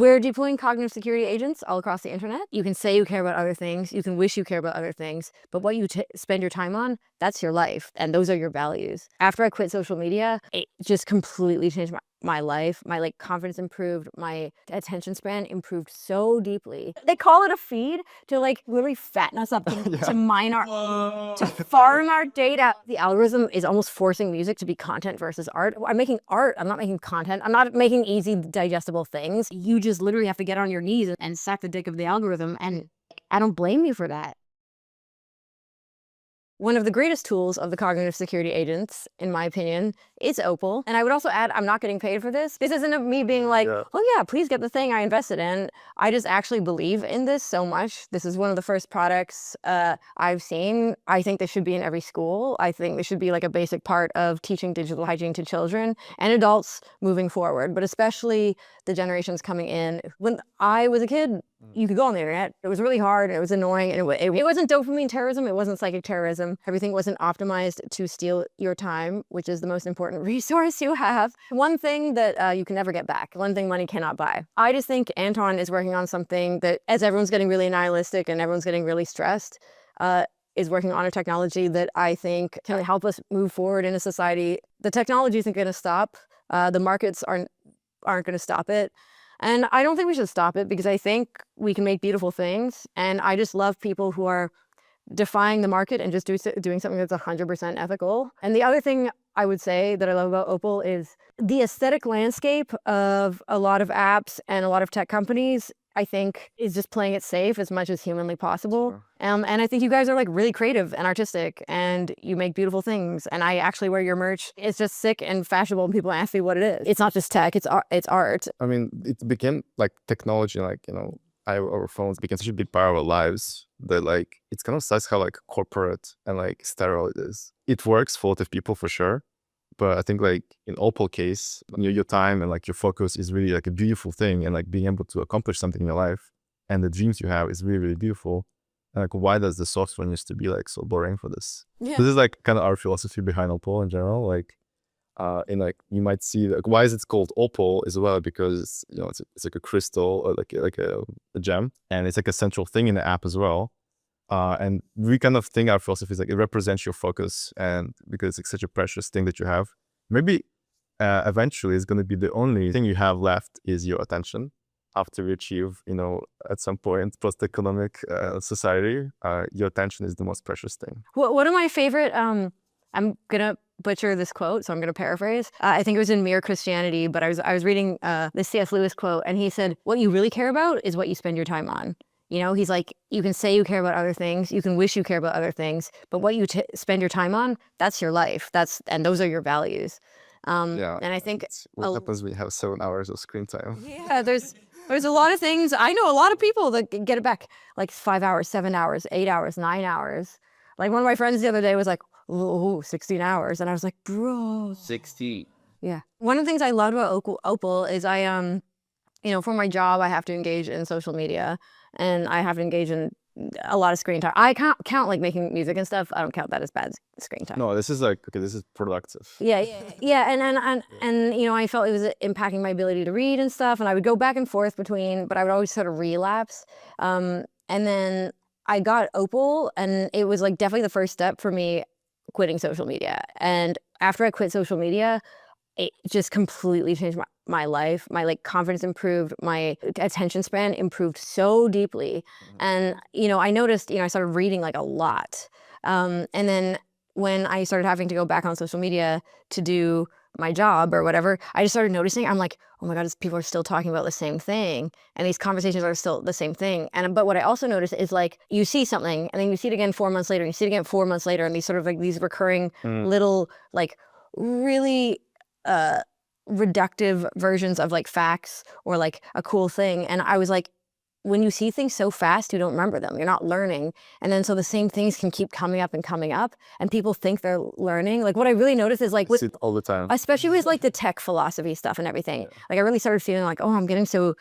We're deploying cognitive security agents all across the internet. You can say you care about other things. You can wish you care about other things. But what you spend your time on, that's your life. And those are your values. After I quit social media, it just completely changed my life. My confidence improved. My attention span improved so deeply. They call it a feed to literally fatten us up to mine to farm our data. The algorithm is almost forcing music to be content versus art. I'm making art. I'm not making content. I'm not making easy, digestible things. You just literally have to get on your knees and suck the dick of the algorithm. And I don't blame you for that. One of the greatest tools of the cognitive security agents, in my opinion, is Opal. And I would also add, I'm not getting paid for this. This isn't me being like, oh yeah, please get the thing I invested in. I just actually believe in this so much. This is one of the first products I've seen. I think this should be in every school. I think this should be like a basic part of teaching digital hygiene to children and adults moving forward, but especially the generations coming in. When I was a kid, you could go on the internet. It was really hard and it was annoying. And it wasn't dopamine terrorism. It wasn't psychic terrorism. Everything wasn't optimized to steal your time, which is the most important resource you have. One thing that you can never get back. One thing money cannot buy. I just think Anton is working on something that, as everyone's getting really nihilistic and everyone's getting really stressed, is working on a technology that I think can help us move forward in a society. The technology isn't going to stop. The markets aren't going to stop it. And I don't think we should stop it because I think we can make beautiful things. And I just love people who are defying the market and just doing something that's 100% ethical. And the other thing I would say that I love about Opal is the aesthetic landscape of a lot of apps and a lot of tech companies, I think, is just playing it safe as much as humanly possible. Sure. And I think you guys are really creative and artistic and you make beautiful things. And I actually wear your merch. It's just sick and fashionable and people ask me what it is. It's not just tech, it's art. I mean, it became technology, our phones became such a big part of our lives that it's kind of sucks how corporate and sterile it is. It works for a lot of people for sure. But I think in Opal case, your time and your focus is really a beautiful thing, and being able to accomplish something in your life and the dreams you have is really, really beautiful. And why does the software needs to be so boring for this? Yeah. This is kind of our philosophy behind Opal in general. You might see why is it called Opal as well, because it's like a crystal or like a gem, and it's a central thing in the app as well. And we kind of think our philosophy is it represents your focus, and because it's such a precious thing that you have, maybe eventually it's going to be the only thing you have left is your attention. After we achieve, at some point post-economic society, your attention is the most precious thing. Well, one of my favorite, I'm gonna butcher this quote, so I'm gonna paraphrase. I think it was in Mere Christianity, but I was reading this C.S. Lewis quote, and he said, "What you really care about is what you spend your time on." He's like, you can say you care about other things, you can wish you care about other things, but what you spend your time on, that's your life. And those are your values. And I think what happens when you have 7 hours of screen time. Yeah, there's a lot of things. I know a lot of people that get it back 5 hours, 7 hours, 8 hours, 9 hours. One of my friends the other day was like, oh, 16 hours. And I was like, bro. 16. Yeah. One of the things I loved about Opal is for my job, I have to engage in social media and I have to engage in a lot of screen time. I can't count making music and stuff. I don't count that as bad screen time. No, this is okay, this is productive. Yeah. And I felt it was impacting my ability to read and stuff. And I would go back and forth between, but I would always sort of relapse. And then I got Opal, and it was definitely the first step for me quitting social media. And after I quit social media, it just completely changed my life. My confidence improved, my attention span improved so deeply. And I noticed, I started reading a lot. And then when I started having to go back on social media to do my job or whatever, I just started noticing, I'm like, oh my God, people are still talking about the same thing. And these conversations are still the same thing. But what I also noticed is you see something and then you see it again 4 months later, and you see it again 4 months later, and these sort of these recurring little really reductive versions of facts or a cool thing. And I was like, when you see things so fast, you don't remember them. You're not learning. And then so the same things can keep coming up, and people think they're learning. What I really noticed is with, see it all the time, especially with the tech philosophy stuff and everything. I really started feeling oh, I'm getting so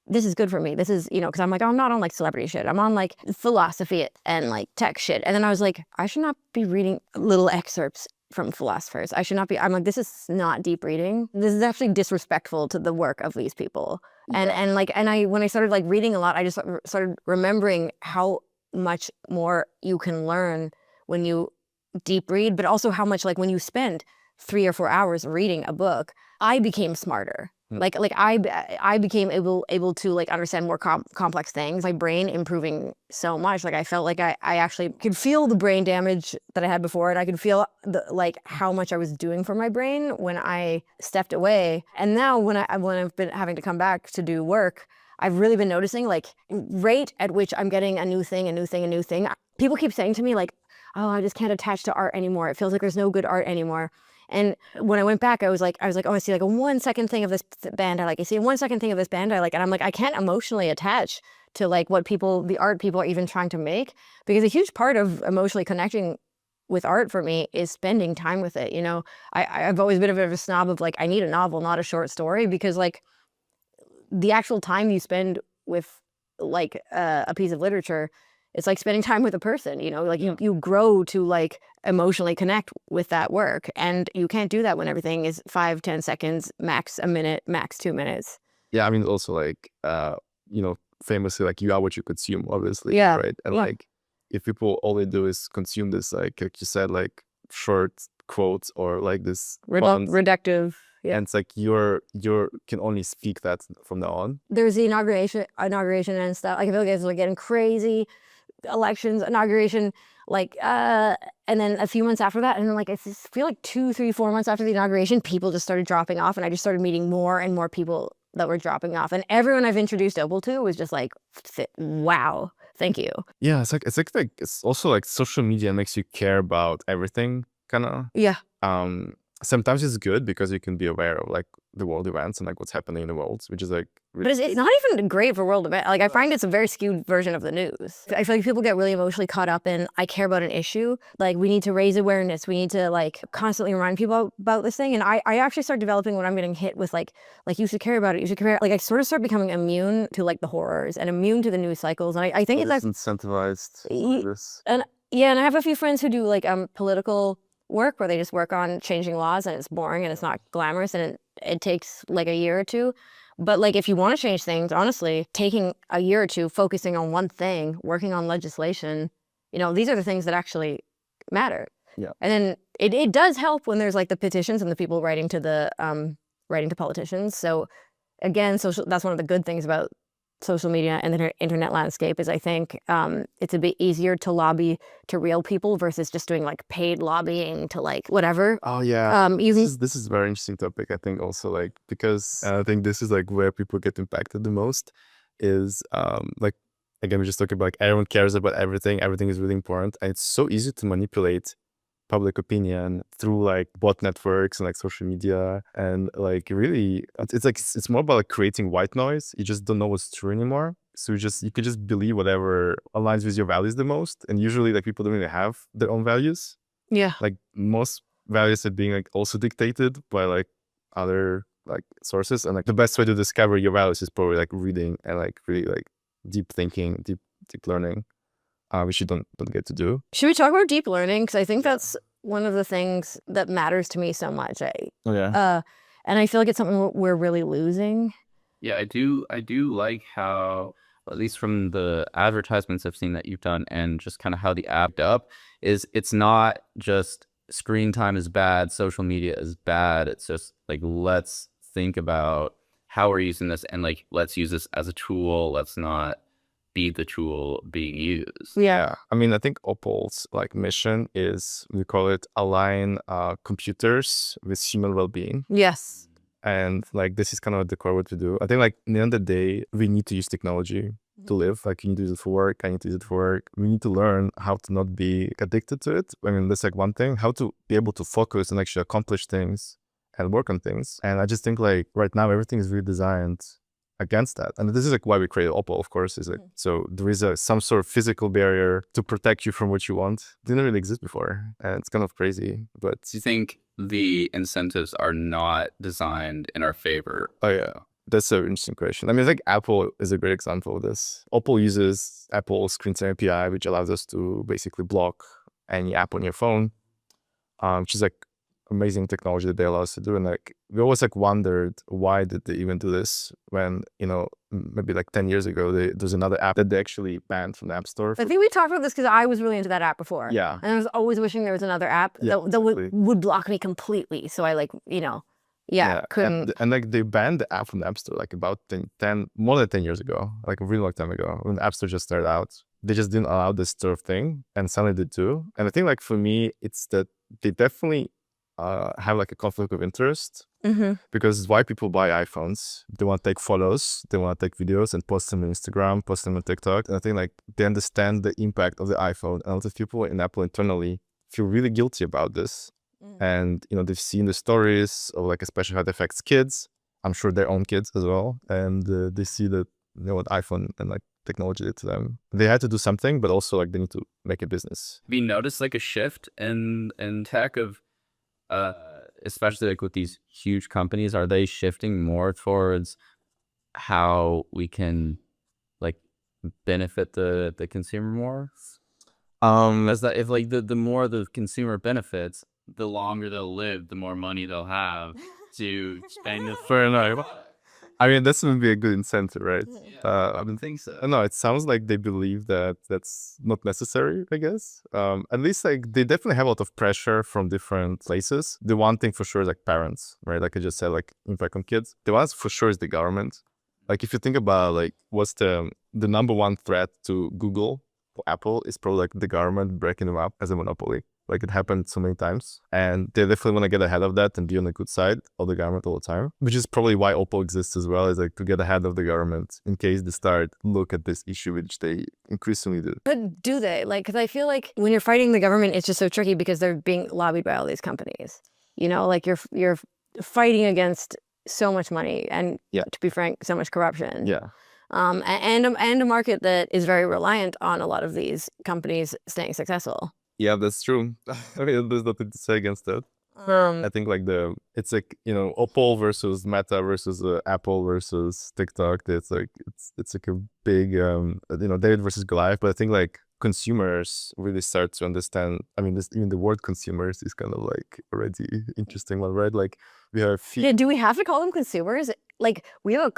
this is good for me. This is, because I'm I'm not on celebrity shit. I'm on philosophy and tech shit. And then I was like, I should not be reading little excerpts from philosophers. I should not be. I'm like, this is not deep reading. This is actually disrespectful to the work of these people. And when I started like reading a lot, I just started remembering how much more you can learn when you deep read, but also how much like when you spend 3 or 4 hours reading a book, I became smarter. Like I became able to like understand more complex things. My brain improving so much. Like I felt like I actually could feel the brain damage that I had before, and I could feel like how much I was doing for my brain when I stepped away. And now when I've been having to come back to do work, I've really been noticing like rate at which I'm getting a new thing. People keep saying to me like, oh, I just can't attach to art anymore. It feels like there's no good art anymore. And when I went back, I was like, oh, I see like a 1 second thing of this band I like. I see a 1 second thing of this band I like. And I'm like, I can't emotionally attach to like the art people are even trying to make, because a huge part of emotionally connecting with art for me is spending time with it. You know, I've always been a bit of a snob of like, I need a novel, not a short story, because like the actual time you spend with like a piece of literature, it's like spending time with a person, you know, like you grow to like emotionally connect with that work. And you can't do that when everything is 5-10 seconds, max a minute, max 2 minutes. Yeah, I mean, also like, you know, famously, like you are what you consume, obviously, Yeah. right? And like, if people all they do is consume this, like you said, like short quotes or like this reductive. Yeah. And it's like you can only speak that from now on. There's the inauguration and stuff. Like I feel like it's like getting crazy. Elections, inauguration, like and then a few months after that, and then like I just feel like 2, 3, 4 months after the inauguration, people just started dropping off, and I just started meeting more and more people that were dropping off, and everyone I've introduced Opal to was just like, wow, thank you. Yeah, it's also like social media makes you care about everything, kind of. Yeah. Sometimes it's good because you can be aware of like the world events and like what's happening in the world, which is like really, but it's not even great for world events. Like I find it's a very skewed version of the news. I feel like people get really emotionally caught up in, I care about an issue, like we need to raise awareness, we need to like constantly remind people about this thing. And I actually start developing when I'm getting hit with like you should care about it, you should care. Like I sort of start becoming immune to like the horrors and immune to the news cycles. And I think it's like incentivized this. And yeah, and I have a few friends who do like political work where they just work on changing laws, and it's boring and it's not glamorous, and it takes like a year or two. But like if you want to change things, honestly, taking a year or two, focusing on one thing, working on legislation, you know, these are the things that actually matter. Yeah. And then it does help when there's like the petitions and the people writing to politicians. So again, that's one of the good things about social media and the internet landscape is I think it's a bit easier to lobby to real people versus just doing like paid lobbying to like whatever. Oh yeah. This is a very interesting topic, I think, also like because I think this is like where people get impacted the most is like again we just talked about like everyone cares about everything is really important, and it's so easy to manipulate public opinion through like bot networks and like social media, and like really it's more about like creating white noise. You just don't know what's true anymore, so you can just believe whatever aligns with your values the most, and usually like people don't really have their own values. Yeah, like most values are being like also dictated by like other like sources, and like the best way to discover your values is probably like reading and like really like deep thinking, deep learning, which you don't get to do. Should we talk about deep learning? Because I think that's one of the things that matters to me so much. Oh yeah. And I feel like it's something we're really losing. Yeah, I do like how, at least from the advertisements I've seen that you've done and just kind of how the app up is, it's not just screen time is bad, social media is bad. It's just like, let's think about how we're using this and like, let's use this as a tool. Let's not be the tool being used. Yeah. I mean, I think Opal's like mission is, we call it align computers with human well-being. Yes. And like, this is kind of the core what we do. I think like at the end of the day, we need to use technology to live. Like you need to use it for work. I need to use it for work. We need to learn how to not be addicted to it. I mean, that's like one thing, how to be able to focus and actually accomplish things and work on things. And I just think like right now, everything is really designed against that. And this is like why we created Opal, of course, is like, so there is some sort of physical barrier to protect you from what you want. It didn't really exist before. And it's kind of crazy, but. Do you think the incentives are not designed in our favor? Oh yeah, that's an interesting question. I mean, I think Apple is a great example of this. Opal uses Apple Screen Time API, which allows us to basically block any app on your phone. which is like amazing technology that they allow us to do. And like we always like wondered why did they even do this when, you know, maybe like 10 years ago there's another app that they actually banned from the App Store. I think we talked about this because I was really into that app before. Yeah. And I was always wishing there was another app that exactly. would block me completely. So I like, you know, couldn't. And like they banned the app from the App Store like about more than 10 years ago, like a really long time ago when the App Store just started out. They just didn't allow this sort of thing, and suddenly they do. And I think like for me, it's that they definitely have like a conflict of interest, because why people buy iPhones? They want to take photos, they want to take videos and post them on Instagram, post them on TikTok. And I think like they understand the impact of the iPhone, and a lot of people in Apple internally feel really guilty about this. And you know, they've seen the stories of like especially how it affects kids. I'm sure their own kids as well, and they see that, you know, what iPhone and like technology did to them. They had to do something, but also like they need to make a business. Have you noticed like a shift in tech of especially like with these huge companies? Are they shifting more towards how we can like benefit the consumer more? As that if like the more the consumer benefits, the longer they'll live, the more money they'll have to spend for another. I mean, that's going to be a good incentive, right? I don't think so. No, it sounds like they believe that that's not necessary, I guess. At least like they definitely have a lot of pressure from different places. The one thing for sure is like parents, right? Like I just said, like impact on kids. The one for sure is the government. Like if you think about like what's the number one threat to Google or Apple is probably like the government breaking them up as a monopoly. Like it happened so many times, and they definitely want to get ahead of that and be on the good side of the government all the time, which is probably why Opal exists as well, is like to get ahead of the government in case they start look at this issue, which they increasingly do. But do they? Like, because I feel like when you're fighting the government, it's just so tricky because they're being lobbied by all these companies. You know, like you're fighting against so much money and, to be frank, so much corruption. Yeah. And a market that is very reliant on a lot of these companies staying successful. Yeah, that's true. I mean, there's nothing to say against that. I think like it's like, you know, Opal versus Meta versus Apple versus TikTok. It's like a big, you know, David versus Goliath. But I think like consumers really start to understand. I mean, even the word consumers is kind of like already interesting one, right? Like we have. Do we have to call them consumers? Like we have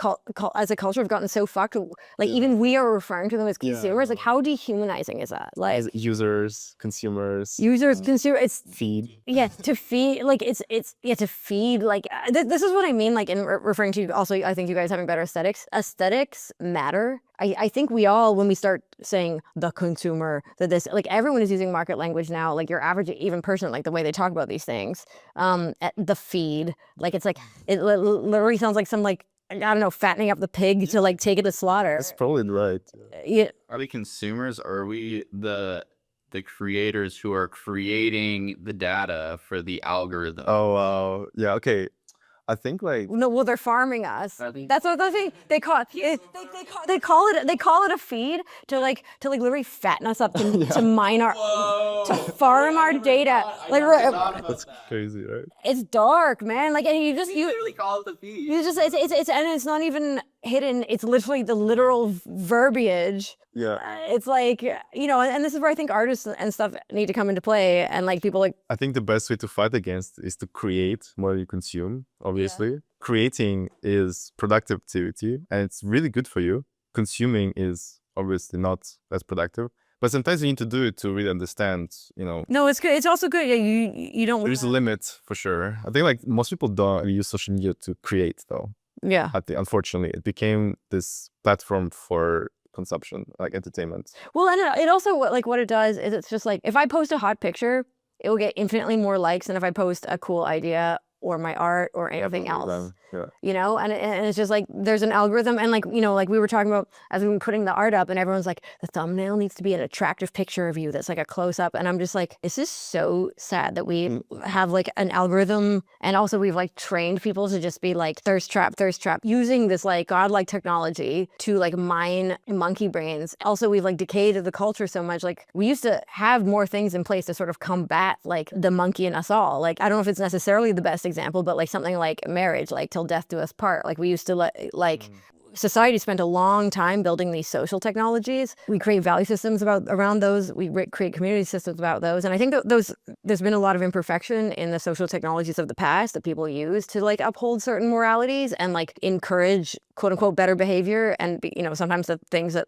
as a culture have gotten so fucked. Like even we are referring to them as consumers. Like how dehumanizing is that? Like as users, consumers. Consumer. It's feed. Yeah, to feed. Like it's to feed. Like this is what I mean. Like in referring to also, I think you guys having better aesthetics. Aesthetics matter. I think we all, when we start saying the consumer, that this, like everyone is using market language now, like your average even person, like the way they talk about these things, the feed, like it's like, it literally sounds like some like, I don't know, fattening up the pig to like take it to slaughter. That's probably right. Yeah. Are we consumers, or are we the creators who are creating the data for the algorithm? Oh, wow. Yeah, okay. I think like no, well, they're farming us. That's what they call it. They call it a feed to like literally fatten us up to mine our to farm our data. Like that's crazy, right? It's dark, man. Like, and you literally call it the feed. You just it's and it's not even hidden. It's literally the literal verbiage. Yeah. It's like, you know, and this is where I think artists and stuff need to come into play, and like people like. I think the best way to fight against is to create more than you consume. Obviously, creating is productive activity, and it's really good for you. Consuming is obviously not as productive, but sometimes you need to do it to really understand. You know. No, it's good. It's also good. Yeah, you don't. There's a limit for sure. I think like most people don't use social media to create, though. Yeah. I think unfortunately it became this platform for consumption, like entertainment. Well, and it also, like what it does is it's just like, if I post a hot picture, it will get infinitely more likes than if I post a cool idea or my art or anything else. You know, and it's just like there's an algorithm, and like, you know, like we were talking about as we were putting the art up, and everyone's like, the thumbnail needs to be an attractive picture of you that's like a close up, and I'm just like, this is so sad that we have like an algorithm, and also we've like trained people to just be like thirst trap, using this like godlike technology to like mine monkey brains. Also, we've like decayed the culture so much. Like we used to have more things in place to sort of combat like the monkey in us all. Like I don't know if it's necessarily the best example, but like something like marriage, like till death do us part. Like we used to society spent a long time building these social technologies. We create value systems around those. We create community systems about those. And I think that there's been a lot of imperfection in the social technologies of the past that people use to like uphold certain moralities and like encourage quote unquote better behavior. And, you know, sometimes the things that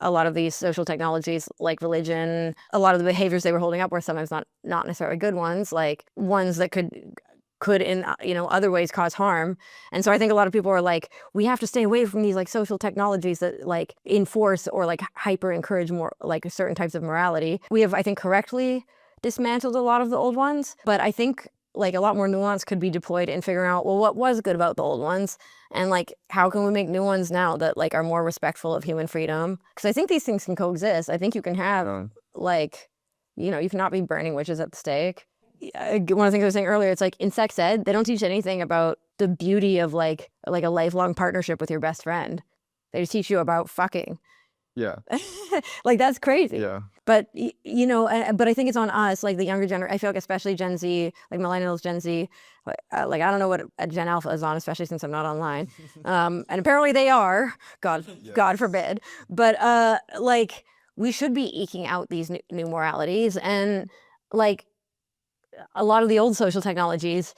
a lot of these social technologies like religion, a lot of the behaviors they were holding up were sometimes not necessarily good ones, like ones that could in, you know, other ways cause harm. And so I think a lot of people are like, we have to stay away from these like social technologies that like enforce or like hyper encourage more like certain types of morality. We have, I think, correctly dismantled a lot of the old ones, but I think like a lot more nuance could be deployed in figuring out, well, what was good about the old ones, and like how can we make new ones now that like are more respectful of human freedom? Because I think these things can coexist. I think you can have like, you know, you cannot be burning witches at the stake. One of the things I was saying earlier, it's like in sex ed, they don't teach anything about the beauty of like a lifelong partnership with your best friend. They just teach you about fucking. Yeah. Like that's crazy. Yeah. But you know, but I think it's on us, like the younger generation. I feel like especially Gen Z, like millennials, Gen Z. Like I don't know what a Gen Alpha is on, especially since I'm not online. And apparently they are. God forbid. But like we should be eking out these new moralities, and like a lot of the old social technologies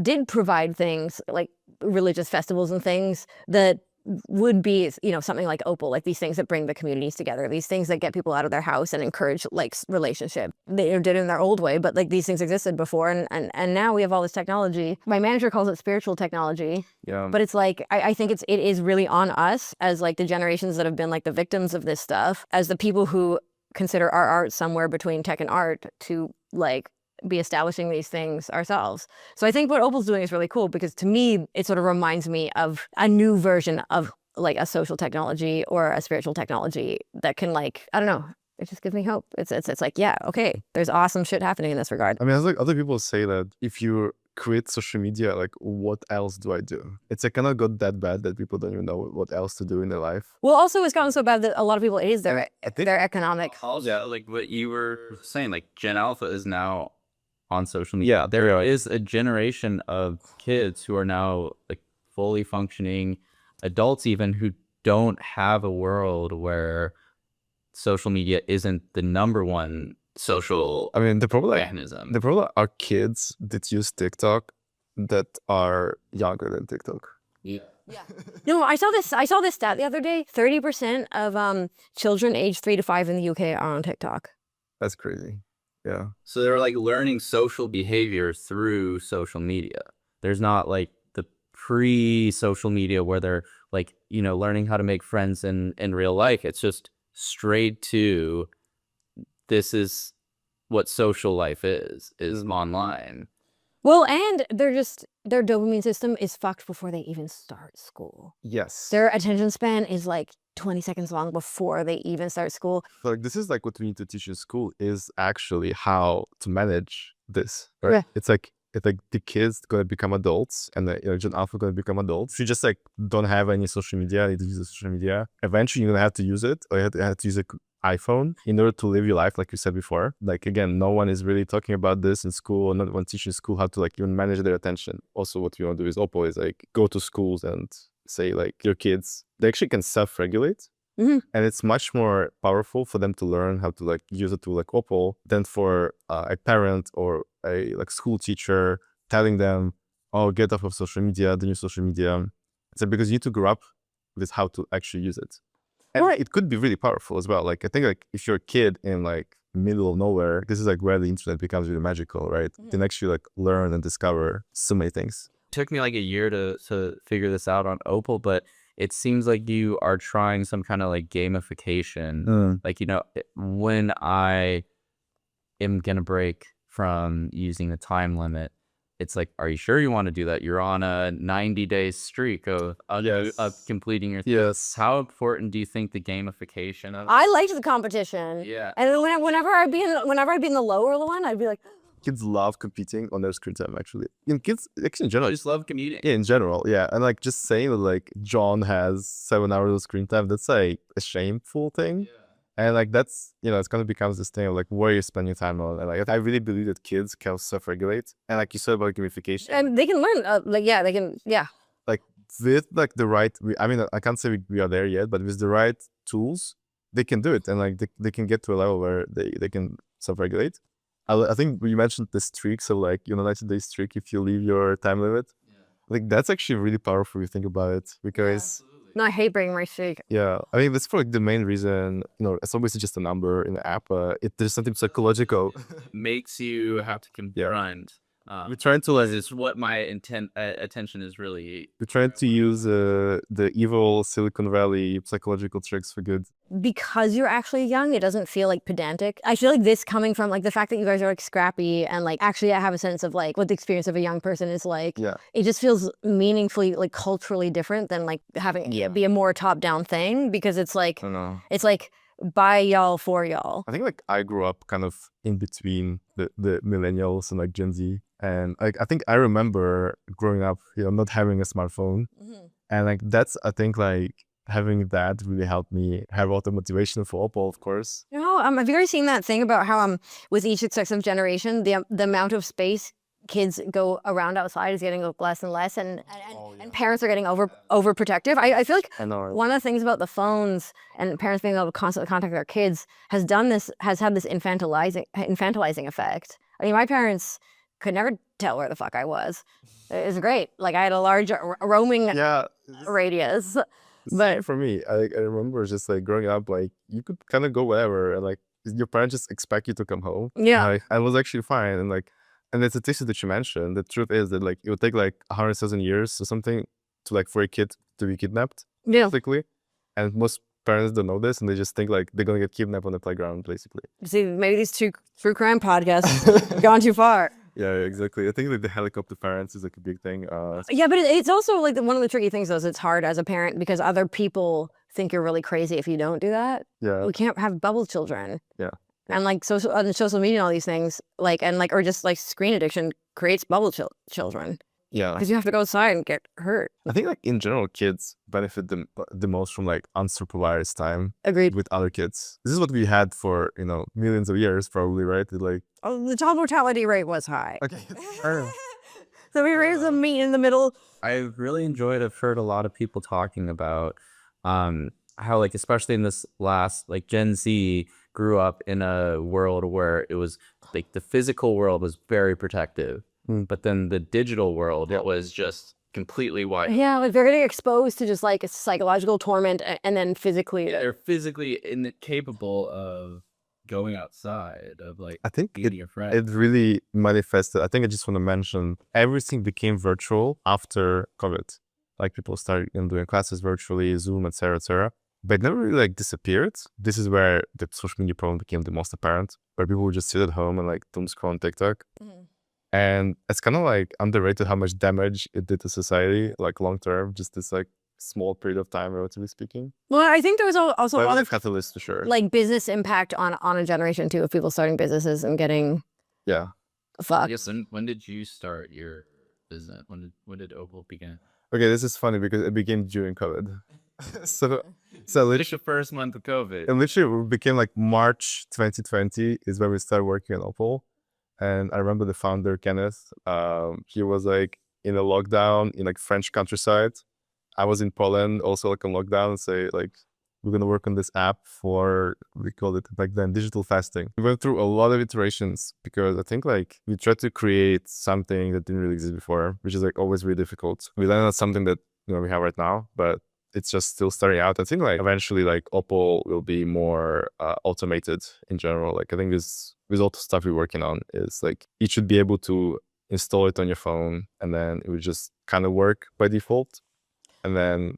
did provide things like religious festivals and things that would be, you know, something like Opal, like these things that bring the communities together, these things that get people out of their house and encourage like relationship. They did it in their old way, but like these things existed before, and now we have all this technology. My manager calls it spiritual technology. Yeah. But it's like I think it is really on us as like the generations that have been like the victims of this stuff, as the people who consider our art somewhere between tech and art, to like be establishing these things ourselves. So I think what Opal's doing is really cool, because to me, it sort of reminds me of a new version of like a social technology or a spiritual technology that can like, I don't know, it just gives me hope. It's like, yeah, okay, there's awesome shit happening in this regard. I mean, it's like other people say that if you create social media, like what else do I do? It's like kind of got that bad that people don't even know what else to do in their life. Well, also it's gotten so bad that a lot of people, it is their economic. Yeah, like what you were saying, like Gen Alpha is now on social media. Yeah, there is a generation of kids who are now like fully functioning adults even, who don't have a world where social media isn't the number one social the problem mechanism. The problem are kids that use TikTok that are younger than TikTok. Yeah. Yeah. No, I saw this stat the other day. 30% of children aged 3 to 5 in the UK are on TikTok. That's crazy. Yeah. So they're like learning social behavior through social media. There's not like the pre-social media where they're like, you know, learning how to make friends in real life. It's just straight to, this is what social life is online. Well, and their dopamine system is fucked before they even start school. Yes. Their attention span is like 20 seconds long before they even start school. So like this is like what we need to teach in school, is actually how to manage this, right? Yeah. It's like the kids gonna become adults, and the Gen Alpha gonna become adults. If you just like don't have any social media, you need to use the social media, eventually you're gonna have to use it, or you have to use an iPhone in order to live your life, like you said before. Like again, no one is really talking about this in school, or not one teaching school how to like even manage their attention. Also, what we want to do is Opal is like go to schools and say like your kids, they actually can self-regulate. Mm-hmm. And it's much more powerful for them to learn how to like use a tool like Opal than for a parent or a like school teacher telling them, oh, get off of social media, the new social media. It's like, because you need to grow up with how to actually use it. And it could be really powerful as well. Like I think like if you're a kid in like middle of nowhere, this is like where the internet becomes really magical, right? You can actually like learn and discover so many things. It took me like a year to figure this out on Opal, but it seems like you are trying some kind of like gamification. Like, you know, when I am going to break from using the time limit, it's like, are you sure you want to do that? You're on a 90-day streak of completing your thing. Yes. How important do you think the gamification of? I liked the competition. Yeah. And then whenever I'd be in the lower one, I'd be like, Kids love competing on their screen time, actually. And kids, actually in general, I just love commuting. Yeah, in general, yeah. And like just saying that like John has 7 hours of screen time, that's like a shameful thing. Yeah. And like that's, you know, it's gonna become this thing of like where you spend your time on. And like I really believe that kids can self-regulate. And like you said about gamification. and they can learn, they can. Like with like the right, I mean, I can't say we are there yet, but with the right tools, they can do it, and like they can get to a level where they can self-regulate. I think you mentioned the streak, so like 90-day streak if you leave your time limit. Like that's actually really powerful if you think about it, because No, I hate breaking my streak. yeah, I mean that's for like the main reason. It's always just a number in the app. There's something psychological. Makes you have to confront. We're trying to like Is what my attention is really. we're trying to use the evil Silicon Valley psychological tricks for good. Because you're actually young, it doesn't feel like pedantic. I feel like this coming from like the fact that you guys are like scrappy and like actually I have a sense of like what the experience of a young person is like. Yeah. It just feels meaningfully like culturally different than like having it be a more top-down thing, because it's like I don't know. it's like by y'all for y'all. I think like I grew up kind of in between the millennials and like Gen Z, and like I think I remember growing up, not having a smartphone, and like that's I think like having that really helped me have a lot of motivation for Opal, of course. Have you guys seen that thing about how with each successive generation the amount of space kids go around outside is getting less and less, and parents are getting overprotective. I feel like one of the things about the phones and parents being able to constantly contact their kids has had this infantilizing effect. I mean, my parents could never tell where the fuck I was. It was great. Like I had a large roaming radius. But for me, I remember just like growing up, like you could kind of go wherever, and like your parents just expect you to come home. Yeah, I was actually fine, and like. And the statistics that you mentioned, the truth is that like it would take like 100,000 years or something to like for a kid to be kidnapped, basically. And most parents don't know this, and they just think like they're gonna get kidnapped on the playground, basically. See, maybe these two true crime podcasts have gone too far. Yeah, exactly. I think like the helicopter parents is like a big thing. Yeah, but it's also like one of the tricky things though is it's hard as a parent because other people think you're really crazy if you don't do that. Yeah. We can't have bubble children. Yeah. And like social media and all these things, like or just like screen addiction creates bubble children. Yeah. Because you have to go outside and get hurt. I think like in general, kids benefit the most from like unsupervised time. Agreed. With other kids. This is what we had for millions of years, probably, right? Like the child mortality rate was high. Okay. So we raised a meat in the middle. I've really enjoyed. I've heard a lot of people talking about how like especially in this last like Gen Z grew up in a world where it was like the physical world was very protective, but then the digital world it was just completely white. Yeah, like they're getting exposed to just like a psychological torment, and then physically they're physically incapable of going outside, of like I think meeting your friends. It really manifested. I think I just want to mention everything became virtual after COVID. Like people started doing classes virtually, Zoom, etc. But it never really like disappeared. This is where the social media problem became the most apparent, where people would just sit at home and like doom scroll on TikTok. And it's kind of like underrated how much damage it did to society, like long term, just this like small period of time, relatively speaking. Well, I think there was also a lot of catalyst for sure. Like business impact on a generation too, of people starting businesses and getting fucked. Yes. And when did you start your business? When did Opal begin? Okay, this is funny because it began during COVID. so literally the first month of COVID. And literally it became like March 2020 is when we started working on Opal. And I remember the founder, Kenneth, he was like in a lockdown in like French countryside. I was in Poland also like on lockdown and say like, we're going to work on this app for, we called it back then, digital fasting. We went through a lot of iterations because I think like we tried to create something that didn't really exist before, which is like always really difficult. We landed on something that we have right now, but it's just still starting out. I think like eventually like Opal will be more automated in general. Like I think this with all the stuff we're working on is like you should be able to install it on your phone and then it would just kind of work by default. And then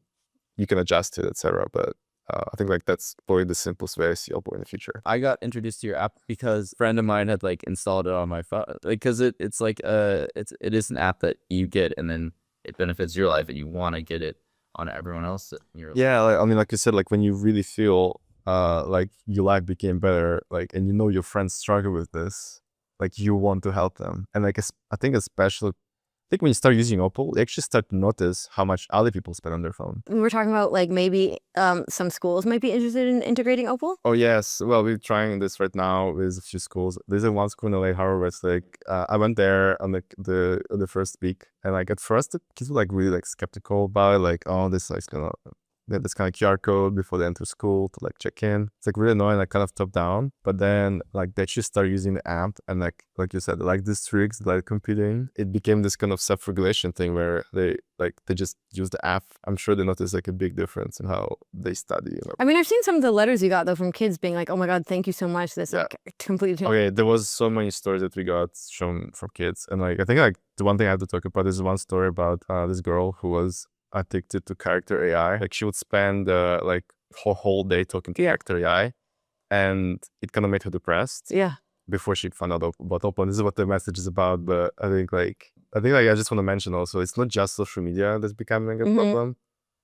you can adjust it, etc. But I think like that's probably the simplest way I see Opal in the future. I got introduced to your app because a friend of mine had like installed it on my phone. Like, cause it's like it is an app that you get and then it benefits your life and you want to get it on everyone else. Yeah, like, I mean, like you said, like when you really feel like your life became better, like, and your friends struggle with this, like you want to help them. And like I think especially think when you start using Opal, you actually start to notice how much other people spend on their phone. We were talking about like maybe some schools might be interested in integrating Opal. Oh yes, well we're trying this right now with a few schools. There's one school in LA, Harvard, where it's like I went there on the first week, and like at first the kids were like really like skeptical about it, like oh this is gonna they have this kind of QR code before they enter school to like check in. It's like really annoying, like kind of top down. But then like they just start using the app, and like you said, like these tricks like competing, it became this kind of self-regulation thing where they just use the app. I'm sure they notice like a big difference in how they study. You know? I mean, I've seen some of the letters you got though from kids being like, "Oh my God, thank you so much." This like completely changed. Okay, there was so many stories that we got shown from kids, and like I think like the one thing I have to talk about is one story about this girl who was addicted to character AI. Like she would spend like her whole day talking to character AI, and it kind of made her depressed. Yeah. Before she found out about Opal, this is what the message is about. But I think I just want to mention also, it's not just social media that's becoming a problem.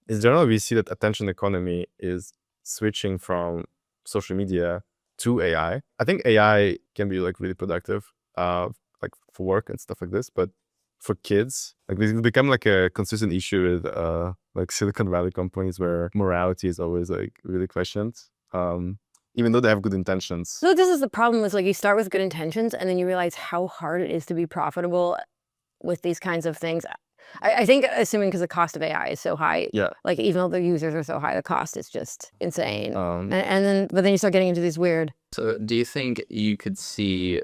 In general, we see that attention economy is switching from social media to AI. I think AI can be like really productive, like for work and stuff like this, but for kids, like this has become like a consistent issue with like Silicon Valley companies where morality is always like really questioned, even though they have good intentions. So this is the problem, is like you start with good intentions and then you realize how hard it is to be profitable with these kinds of things. I think assuming because the cost of AI is so high, like even though the users are so high, the cost is just insane. But then you start getting into these weird. So do you think you could see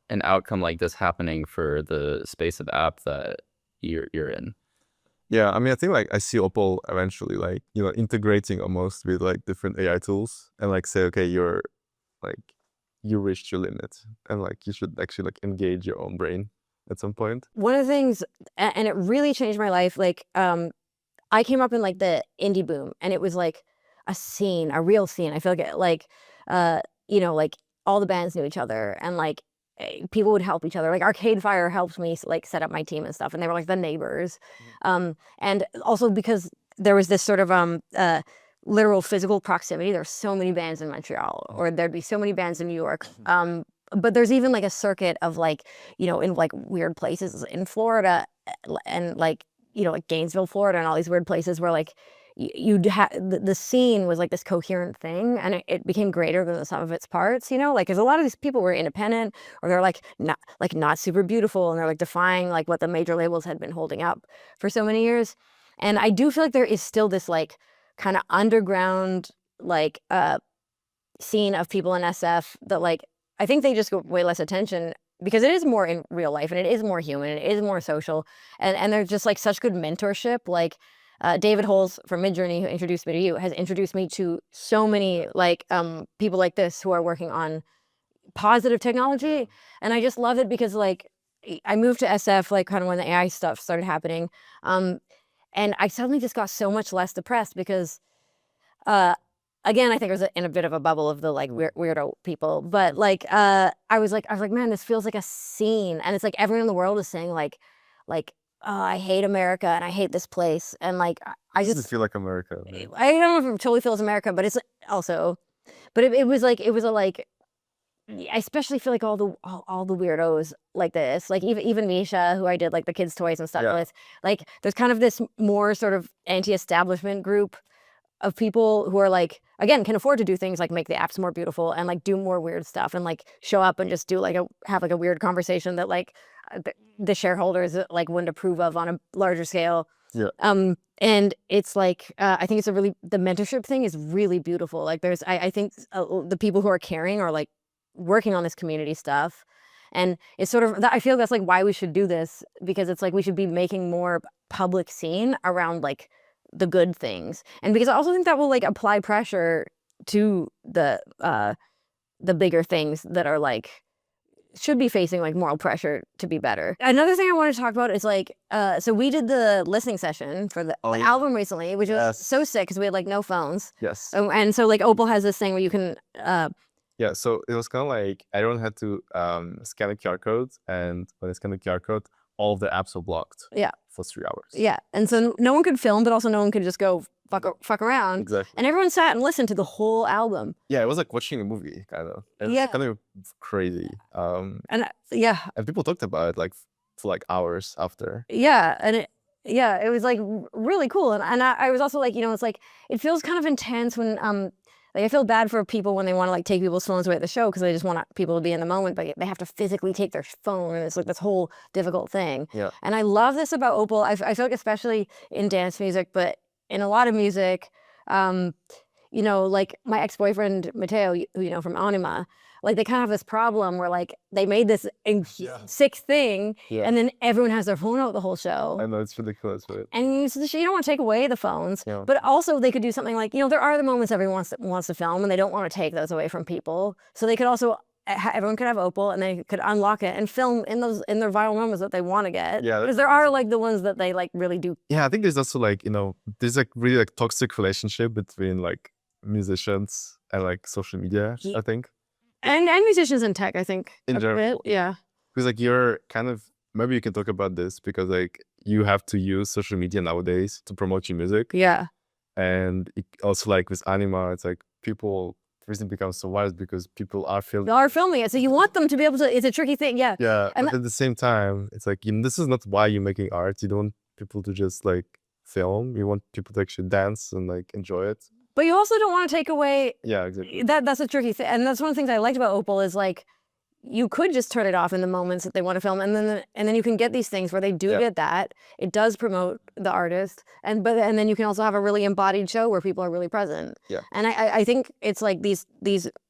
an outcome like this happening for the space of app that you're in? Yeah, I mean, I think like I see Opal eventually like, you know, integrating almost with like different AI tools and like say, okay, you reached your limit and like you should actually like engage your own brain at some point. One of the things, and it really changed my life, like I came up in like the indie boom, and it was like a scene, a real scene. I feel like you know, like all the bands knew each other, and like people would help each other. Like Arcade Fire helped me like set up my team and stuff, and they were like the neighbors. And also because there was this sort of literal physical proximity. There's so many bands in Montreal, or there'd be so many bands in New York. But there's even like a circuit of like, you know, in like weird places in Florida, and like, you know, like Gainesville, Florida, and all these weird places where like you'd have the scene was like this coherent thing, and it became greater than the sum of its parts, you know, like because a lot of these people were independent, or they're like not super beautiful, and they're like defying like what the major labels had been holding up for so many years. And I do feel like there is still this like kind of underground like scene of people in SF that like I think they just get way less attention because it is more in real life, and it is more human, and it is more social, and there's just like such good mentorship. Like David Holes from Midjourney, who introduced me to you, has introduced me to so many like people like this who are working on positive technology, and I just love it because like I moved to SF like kind of when the AI stuff started happening, and I suddenly just got so much less depressed because again, I think I was in a bit of a bubble of the like weirdo people, but like I was like, man, this feels like a scene, and it's like everyone in the world is saying like, oh, I hate America and I hate this place, and like I just feel like America. Right? I don't know if it totally feels America, but it's also, but it was like I especially feel like all the weirdos like this, like even Misha, who I did like the kids' toys and stuff with, like there's kind of this more sort of anti-establishment group of people who are like, again, can afford to do things like make the apps more beautiful and like do more weird stuff and like show up and just do like have like a weird conversation that like the shareholders like wouldn't approve of on a larger scale. And it's like I think it's the mentorship thing is really beautiful. Like there's I think the people who are caring are like working on this community stuff, and it's sort of I feel that's like why we should do this, because it's like we should be making more public scene around like the good things, and because I also think that will like apply pressure to the bigger things that are like should be facing like moral pressure to be better. Another thing I want to talk about is like so we did the listening session for the album recently, which was so sick because we had like no phones. And so like Opal has this thing where you can so it was kind of like everyone had to scan a QR code, and when they scan the QR code, all of the apps were blocked for 3 hours. And so no one could film, but also no one could just go fuck around. Exactly. And everyone sat and listened to the whole album. Yeah, it was like watching a movie, kind of. It's kind of crazy. And and people talked about it, like for like hours after. Yeah, and it was like really cool, and I was also like, you know, it's like it feels kind of intense when like I feel bad for people when they want to like take people's phones away at the show because they just want people to be in the moment, but they have to physically take their phone, and it's like this whole difficult thing. Yeah. And I love this about Opal. I feel like especially in dance music, but in a lot of music, you know, like my ex-boyfriend Matteo, who you know from Anima, like they kind of have this problem where like they made this sick thing, and then everyone has their phone out the whole show. I know, it's ridiculous, but And you don't want to take away the phones, Yeah. but also they could do something like, you know, there are the moments everyone wants to film, and they don't want to take those away from people. So they could also everyone could have Opal, and they could unlock it and film in their viral moments that they want to get. Yeah, because there are like the ones that they like really do. yeah, I think there's also like, you know, there's like really like toxic relationship between like musicians and like social media, I think. And musicians in tech, I think. In general. Yeah. Because like you're kind of, maybe you can talk about this because like you have to use social media nowadays to promote your music. Yeah. And it also like with Anima, it's like people, the reason it becomes so wild is because people are filming. They are filming it, so you want them to be able to. It's a tricky thing, yeah. Yeah, And but at the same time, it's like, you know, this is not why you're making art. You don't want people to just like film. You want people to actually dance and like enjoy it. But you also don't want to take away. Yeah, exactly. That's a tricky thing, and that's one of the things I liked about Opal is like, you could just turn it off in the moments that they want to film, and then you can get these things where they do get that. It does promote the artist, and then you can also have a really embodied show where people are really present. Yeah. And I think it's like these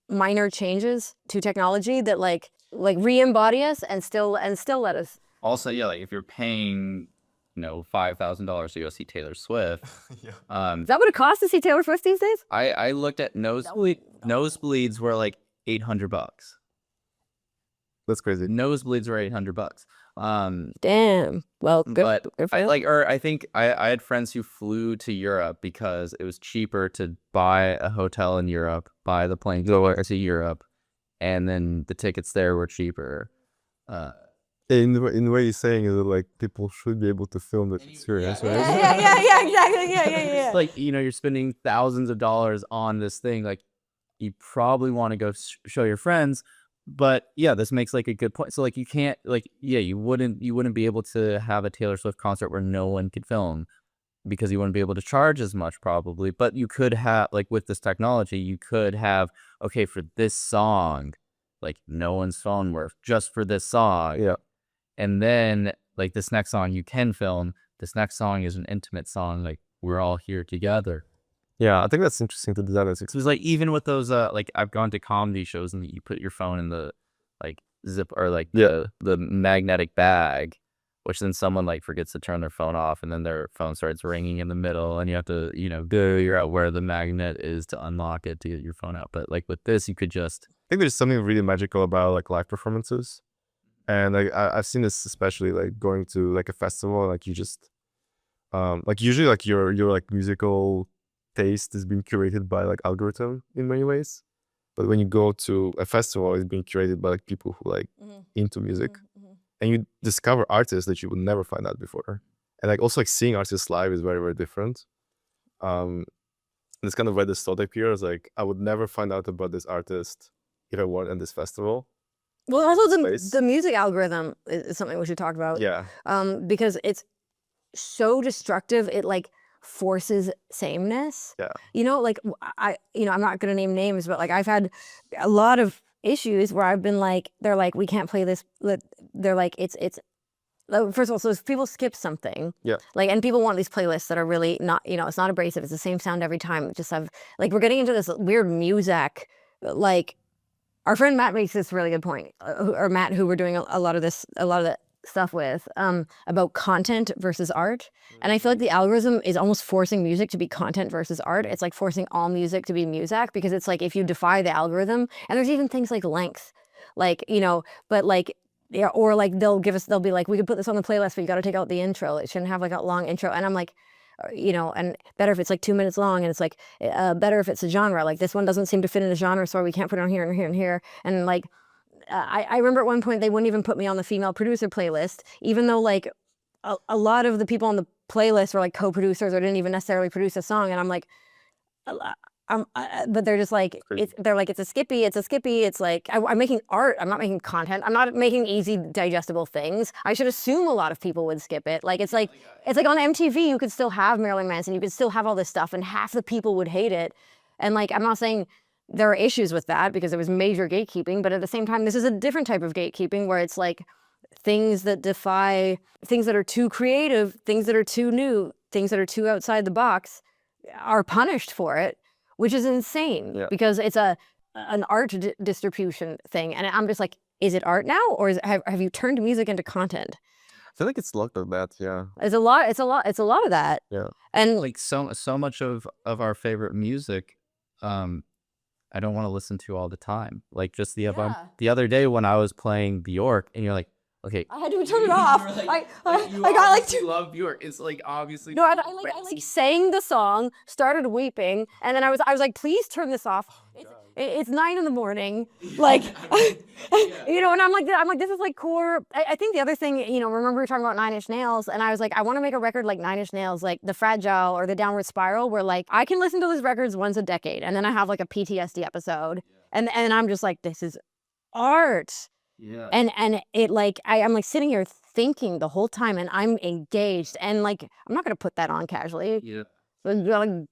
minor changes to technology that like re-embody us and still let us. Also, yeah, like if you're paying, you know, $5,000 to go see Taylor Swift. Is that what it costs to see Taylor Swift these days? I looked at nosebleeds were like $800. That's crazy. Nosebleeds were $800. Damn. Well, good. But good for I them. I think I had friends who flew to Europe because it was cheaper to buy a hotel in Europe, buy the plane to Europe, and then the tickets there were cheaper. In the way you're saying is that like people should be able to film the experience, right? Yeah, exactly. Yeah. It's like, you know, you're spending thousands of dollars on this thing. Like, you probably want to go show your friends, but yeah, this makes like a good point. So like, you can't like, yeah, you wouldn't be able to have a Taylor Swift concert where no one could film because you wouldn't be able to charge as much probably. But you could have, like with this technology, you could have, okay, for this song, like no one's phone worth just for this song. Yeah. And then like this next song you can film. This next song is an intimate song. Like, we're all here together. Yeah, I think that's interesting to design this. So it's like, even with those, like I've gone to comedy shows and you put your phone in the like zip or like the magnetic bag, which then someone like forgets to turn their phone off and then their phone starts ringing in the middle and you have to, you know, figure out where the magnet is to unlock it to get your phone out. But like with this, you could just. I think there's something really magical about like live performances. And like I've seen this especially like going to like a festival, like you just like usually like your like musical taste is being curated by like algorithm in many ways. But when you go to a festival, it's being curated by like people who like into music. And you discover artists that you would never find out before. And like also like seeing artists live is very, very different. And it's kind of where this thought appears, like I would never find out about this artist if I weren't at this festival. Well, also the music algorithm is something we should talk about. Yeah. Because it's so destructive. It like forces sameness. Yeah. You know, like I'm not gonna name names, but like I've had a lot of issues where I've been like, they're like, we can't play this. They're like, it's first of all, so if people skip something, like, and people want these playlists that are really not, you know, it's not abrasive. It's the same sound every time. Just have like, we're getting into this weird music, like. Our friend Matt makes this really good point, or Matt, who we're doing a lot of the stuff with, about content versus art. And I feel like the algorithm is almost forcing music to be content versus art. It's like forcing all music to be music, because it's like if you defy the algorithm, and there's even things like length, like, you know, but like, yeah, or like they'll be like, we could put this on the playlist, but you got to take out the intro. It shouldn't have like a long intro. And I'm like, you know, and better if it's like 2 minutes long, and it's like better if it's a genre. Like this one doesn't seem to fit in a genre, so we can't put it on here and here and here. And like I remember at one point they wouldn't even put me on the female producer playlist, even though like a lot of the people on the playlist were like co-producers or didn't even necessarily produce a song. And I'm like, but they're just like, they're like, it's a Skippy. It's like, I'm making art. I'm not making content. I'm not making easy digestible things. I should assume a lot of people would skip it. Like, it's like on MTV, you could still have Marilyn Manson. You could still have all this stuff and half the people would hate it. And like, I'm not saying there are issues with that because it was major gatekeeping, but at the same time, this is a different type of gatekeeping where it's like things that defy, things that are too creative, things that are too new, things that are too outside the box are punished for it, which is insane because it's an art distribution thing. And I'm just like, is it art now? Or have you turned music into content? I feel like it's a lot of that, yeah. It's a lot of that. Yeah. And like so much of our favorite music, I don't want to listen to all the time. Like just the other day when I was playing Bjork and you're like, okay, I had to turn it off. Like, I got like you love Bjork. It's like obviously no. I like sang the song, started weeping, and then I was like, please turn this off. It's 9 a.m. Like, you know, and I'm like, this is like core. I think the other thing, you know, remember we were talking about 9 Inch Nails, and I was like, I want to make a record like 9 Inch Nails, like The Fragile or The Downward Spiral, where like I can listen to those records once a decade, and then I have like a PTSD episode, and I'm just like, this is art. Yeah. And it like I'm like sitting here thinking the whole time and I'm engaged and like I'm not gonna put that on casually. Yeah. You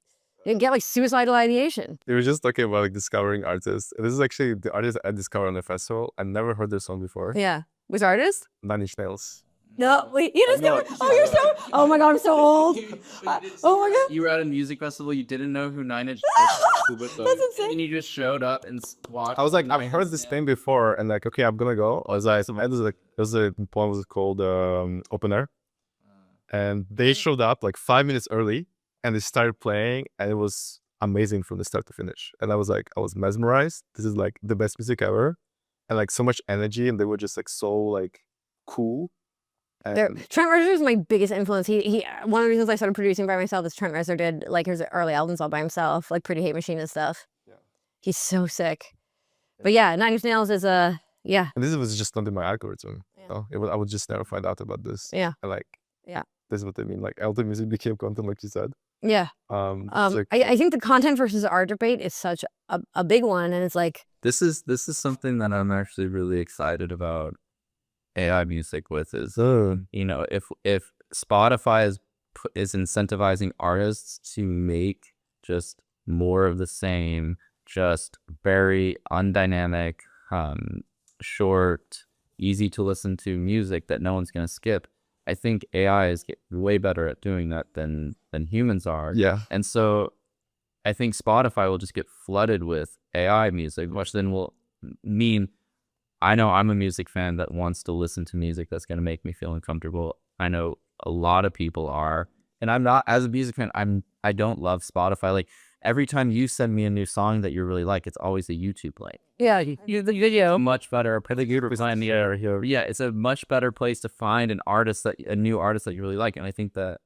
get like suicidal ideation. They were just talking about like discovering artists. This is actually the artist I discovered on the festival. I never heard their song before. Yeah. Which artist? 9 Inch Nails. No, wait, you discovered. Oh, you're so. Oh my god, I'm so old. Oh my god. You were at a music festival. You didn't know who 9 Inch That's insane. And you just showed up and watched. I was like, I've heard this thing before, and like, okay, I'm gonna go. I was like, it was a poem was called Open Air, and they showed up like 5 minutes early, and they started playing, and it was amazing from the start to finish. And I was like, I was mesmerized. This is like the best music ever, and like so much energy, and they were just like so like cool. Trent Reznor is my biggest influence. He one of the reasons I started producing by myself is Trent Reznor did like his early albums all by himself, like Pretty Hate Machine and stuff. Yeah. He's so sick. But yeah, 9 Inch Nails is yeah. And this was just not in my algorithm. Yeah. You know? I would just never find out about this. Yeah. And like, yeah. This is what I mean. Like, alter music became content, like you said. Yeah. Like, I think the content versus art debate is such a big one, and it's like this is something that I'm actually really excited about. AI music with is you know, if Spotify is incentivizing artists to make just more of the same, just very undynamic, short, easy to listen to music that no one's gonna skip. I think AI is way better at doing that than humans are. Yeah. And so I think Spotify will just get flooded with AI music, which then will mean I know I'm a music fan that wants to listen to music that's going to make me feel uncomfortable. I know a lot of people are, and I'm not, as a music fan, I don't love Spotify. Like every time you send me a new song that you really like, it's always a YouTube link. Yeah, the video. Much better. Yeah, it's a much better place to find a new artist that you really like. And I think that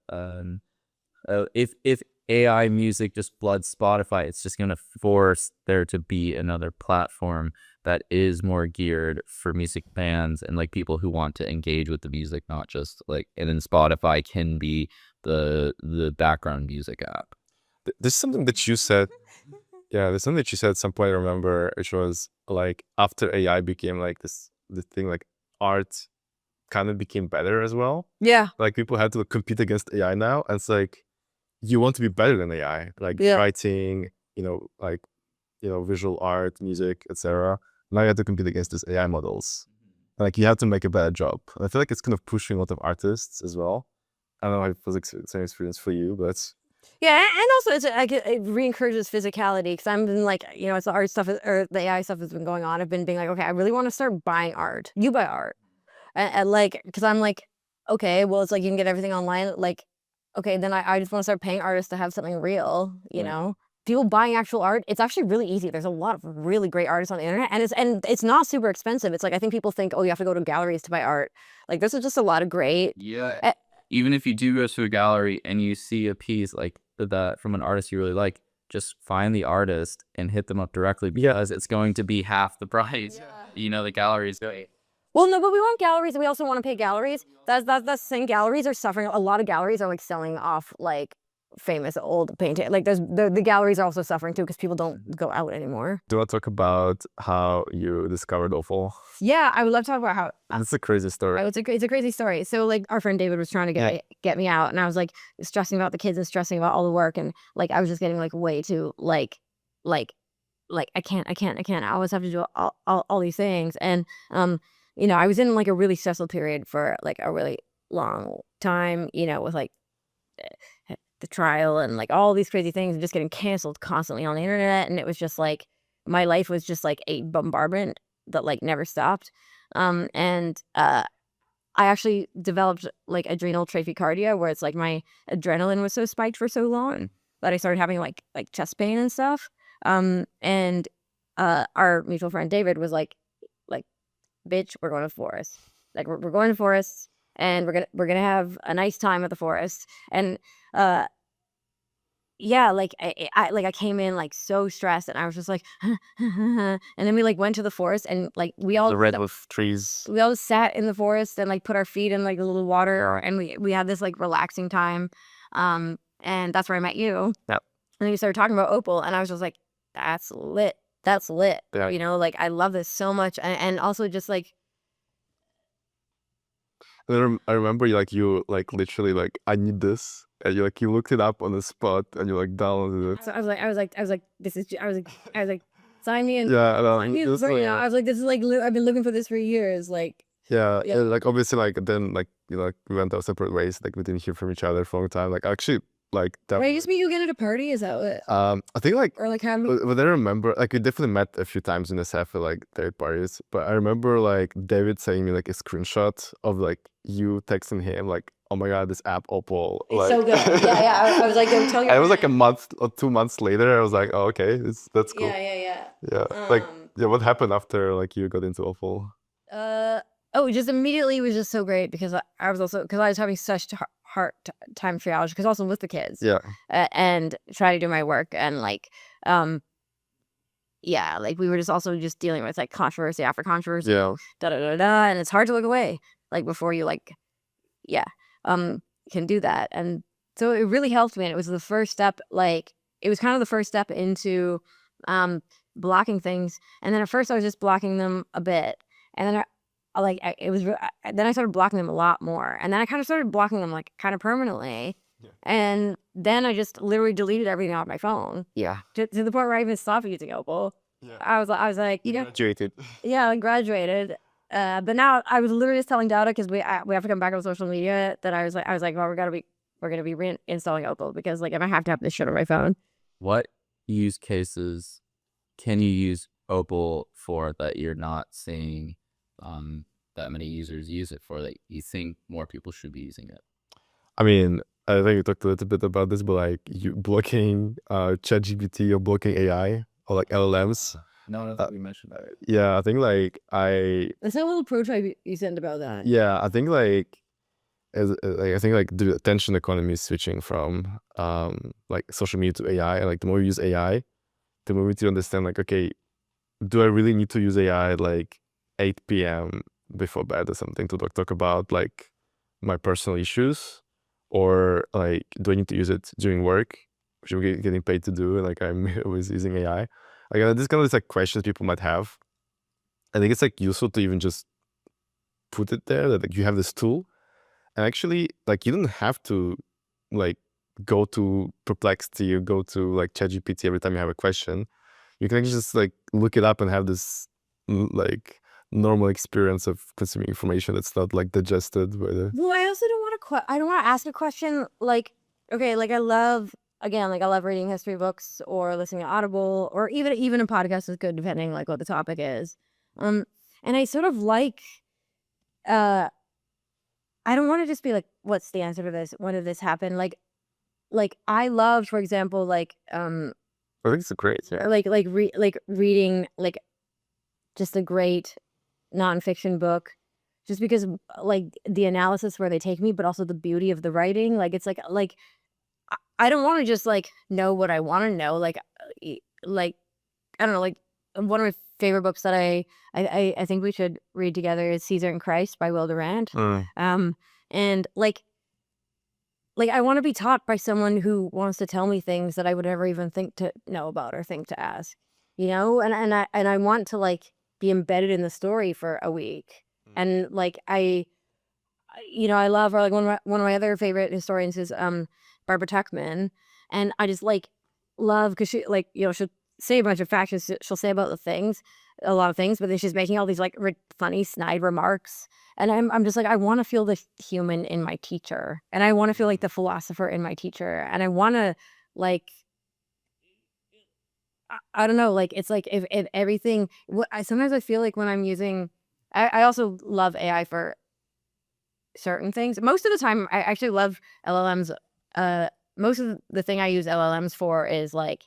if AI music just floods Spotify, it's just going to force there to be another platform that is more geared for music fans and like people who want to engage with the music, not just like, and then Spotify can be the background music app. There's something that you said. Yeah, there's something that you said at some point, I remember, which was like after AI became like this thing, like art kind of became better as well. Yeah. Like people had to compete against AI now. And it's like, you want to be better than AI, like writing, like, visual art, music, etc. Now you have to compete against these AI models. And like you have to make a better job. And I feel like it's kind of pushing a lot of artists as well. I don't know if it was the same experience for you, but yeah, and also it's like it re-encourages physicality because I've been like, as the art stuff or the AI stuff has been going on, I've been being like, okay, I really want to start buying art. You buy art, and like, because I'm like, okay, well, it's like you can get everything online. Like, okay, then I just want to start paying artists to have something real. You know, people buying actual art. It's actually really easy. There's a lot of really great artists on the internet, and it's not super expensive. It's like I think people think, oh, you have to go to galleries to buy art. Like, there's just a lot of great. Yeah. Even if you do go to a gallery and you see a piece like that from an artist you really like, just find the artist and hit them up directly because it's going to be half the price. Yeah. The gallery is great. Well, no, but we want galleries. We also want to pay galleries. That's the thing. Galleries are suffering. A lot of galleries are like selling off like famous old painting. Like there's the galleries are also suffering too because people don't go out anymore. Do you want to talk about how you discovered Opal? Yeah, I would love to talk about how It's a crazy story. it's a crazy story. So like our friend David was trying to get me out, and I was like stressing about the kids and stressing about all the work, and like I was just getting like way too like I can't. I always have to do all these things, and you know, I was in like a really stressful period for like a really long time, you know, with like the trial and like all these crazy things and just getting canceled constantly on the internet, and it was just like my life was just like a bombardment that like never stopped. And I actually developed like adrenal trachycardia, where it's like my adrenaline was so spiked for so long that I started having like chest pain and stuff. And our mutual friend David was like, bitch, we're going to the forest. Like we're going to the forest, and we're gonna have a nice time at the forest. And yeah, like I came in like so stressed, and I was just like, and then we like went to the forest, and like The redwood trees. we all sat in the forest and like put our feet in like a little water, and we had this like relaxing time. And that's where I met you. Yep. And then we started talking about Opal, and I was just like, that's lit. That's lit. Yeah. You know, like I love this so much, and also just like. And then I remember you like literally like, I need this, and you looked it up on the spot and you like downloaded it. So I was like, this is. I was like, sign me in. Yeah, Sign me in right now. I was like, this is like, I've been looking for this for years. Like. yeah, Yeah. and, like obviously like then like we went our separate ways. Like we didn't hear from each other for a long time. Like actually like that. Wait, I just meet you again at a party? Is that what? I think like. Or like how? But I remember, like, we definitely met a few times in SF at, like, third parties. But I remember, like, David sending me, like, a screenshot of, like, you texting him, like, oh my God, this app, Opal. It's Like, so good. Yeah. I was like, don't tell your and it was, like, a friend. month or 2 months later. I was like, oh, okay, that's cool. Yeah. Yeah. Like, yeah, what happened after, like, you got into Opal? Just immediately it was just so great because I was also because I was having such hard time triage because also with the kids. Yeah. And trying to do my work and like yeah, like we were just also just dealing with like controversy after controversy. Yeah. And it's hard to look away like before you like can do that. And so it really helped me, and it was the first step, like it was kind of the first step into blocking things. And then at first I was just blocking them a bit, and then then I started blocking them a lot more, and then I kind of started blocking them like kind of permanently. Yeah. And then I just literally deleted everything off my phone. Yeah. To the point where I even stopped using Opal. Yeah. I was like, you know, Graduated. yeah, I graduated. But now I was literally just telling Dada, because we have to come back on social media, that I was like, well, we're gonna be reinstalling Opal, because like if I have to have this shit on my phone. What use cases can you use Opal for that you're not seeing that many users use it for, that you think more people should be using it? I mean, I think we talked a little bit about this, but like you blocking ChatGPT or blocking AI or like LLMs. No, we mentioned that. Yeah, I think like That's a little prototype you sent about that. yeah, I think like I think like the attention economy is switching from like social media to AI, and like the more you use AI, the more we need to understand like, okay, do I really need to use AI at like 8 p.m. before bed or something to talk about like my personal issues, or like do I need to use it during work, which I'm getting paid to do, and like I'm always using AI. Like this kind of like questions people might have. I think it's like useful to even just put it there that like you have this tool, and actually like you don't have to like go to Perplexity or go to like ChatGPT every time you have a question. You can actually just like look it up and have this like normal experience of consuming information that's not like digested by the. Well, I also don't want to. I don't want to ask a question like, okay, like I love reading history books or listening to Audible, or even a podcast is good depending like what the topic is. And I sort of like, I don't want to just be like, what's the answer to this? When did this happen? Like I loved, for example, like I think it's great. Yeah. like reading like just a great nonfiction book, just because like the analysis where they take me, but also the beauty of the writing. Like it's like I don't want to just like know what I want to know. Like I don't know. Like one of my favorite books that I think we should read together is Caesar and Christ by Will Durant. And like like I want to be taught by someone who wants to tell me things that I would never even think to know about or think to ask, you know? And I want to like be embedded in the story for a week. And like I love, or like one of my other favorite historians is Barbara Tuchman, and I just like love because she like she'll say a bunch of facts. She'll say about a lot of things, but then she's making all these like funny snide remarks, and I'm just like I want to feel the human in my teacher, and I want to feel like the philosopher in my teacher, and I want to like I don't know, like it's like if everything. Sometimes I feel like when I'm using, I also love AI for certain things. Most of the time, I actually love LLMs. Most of the thing I use LLMs for is like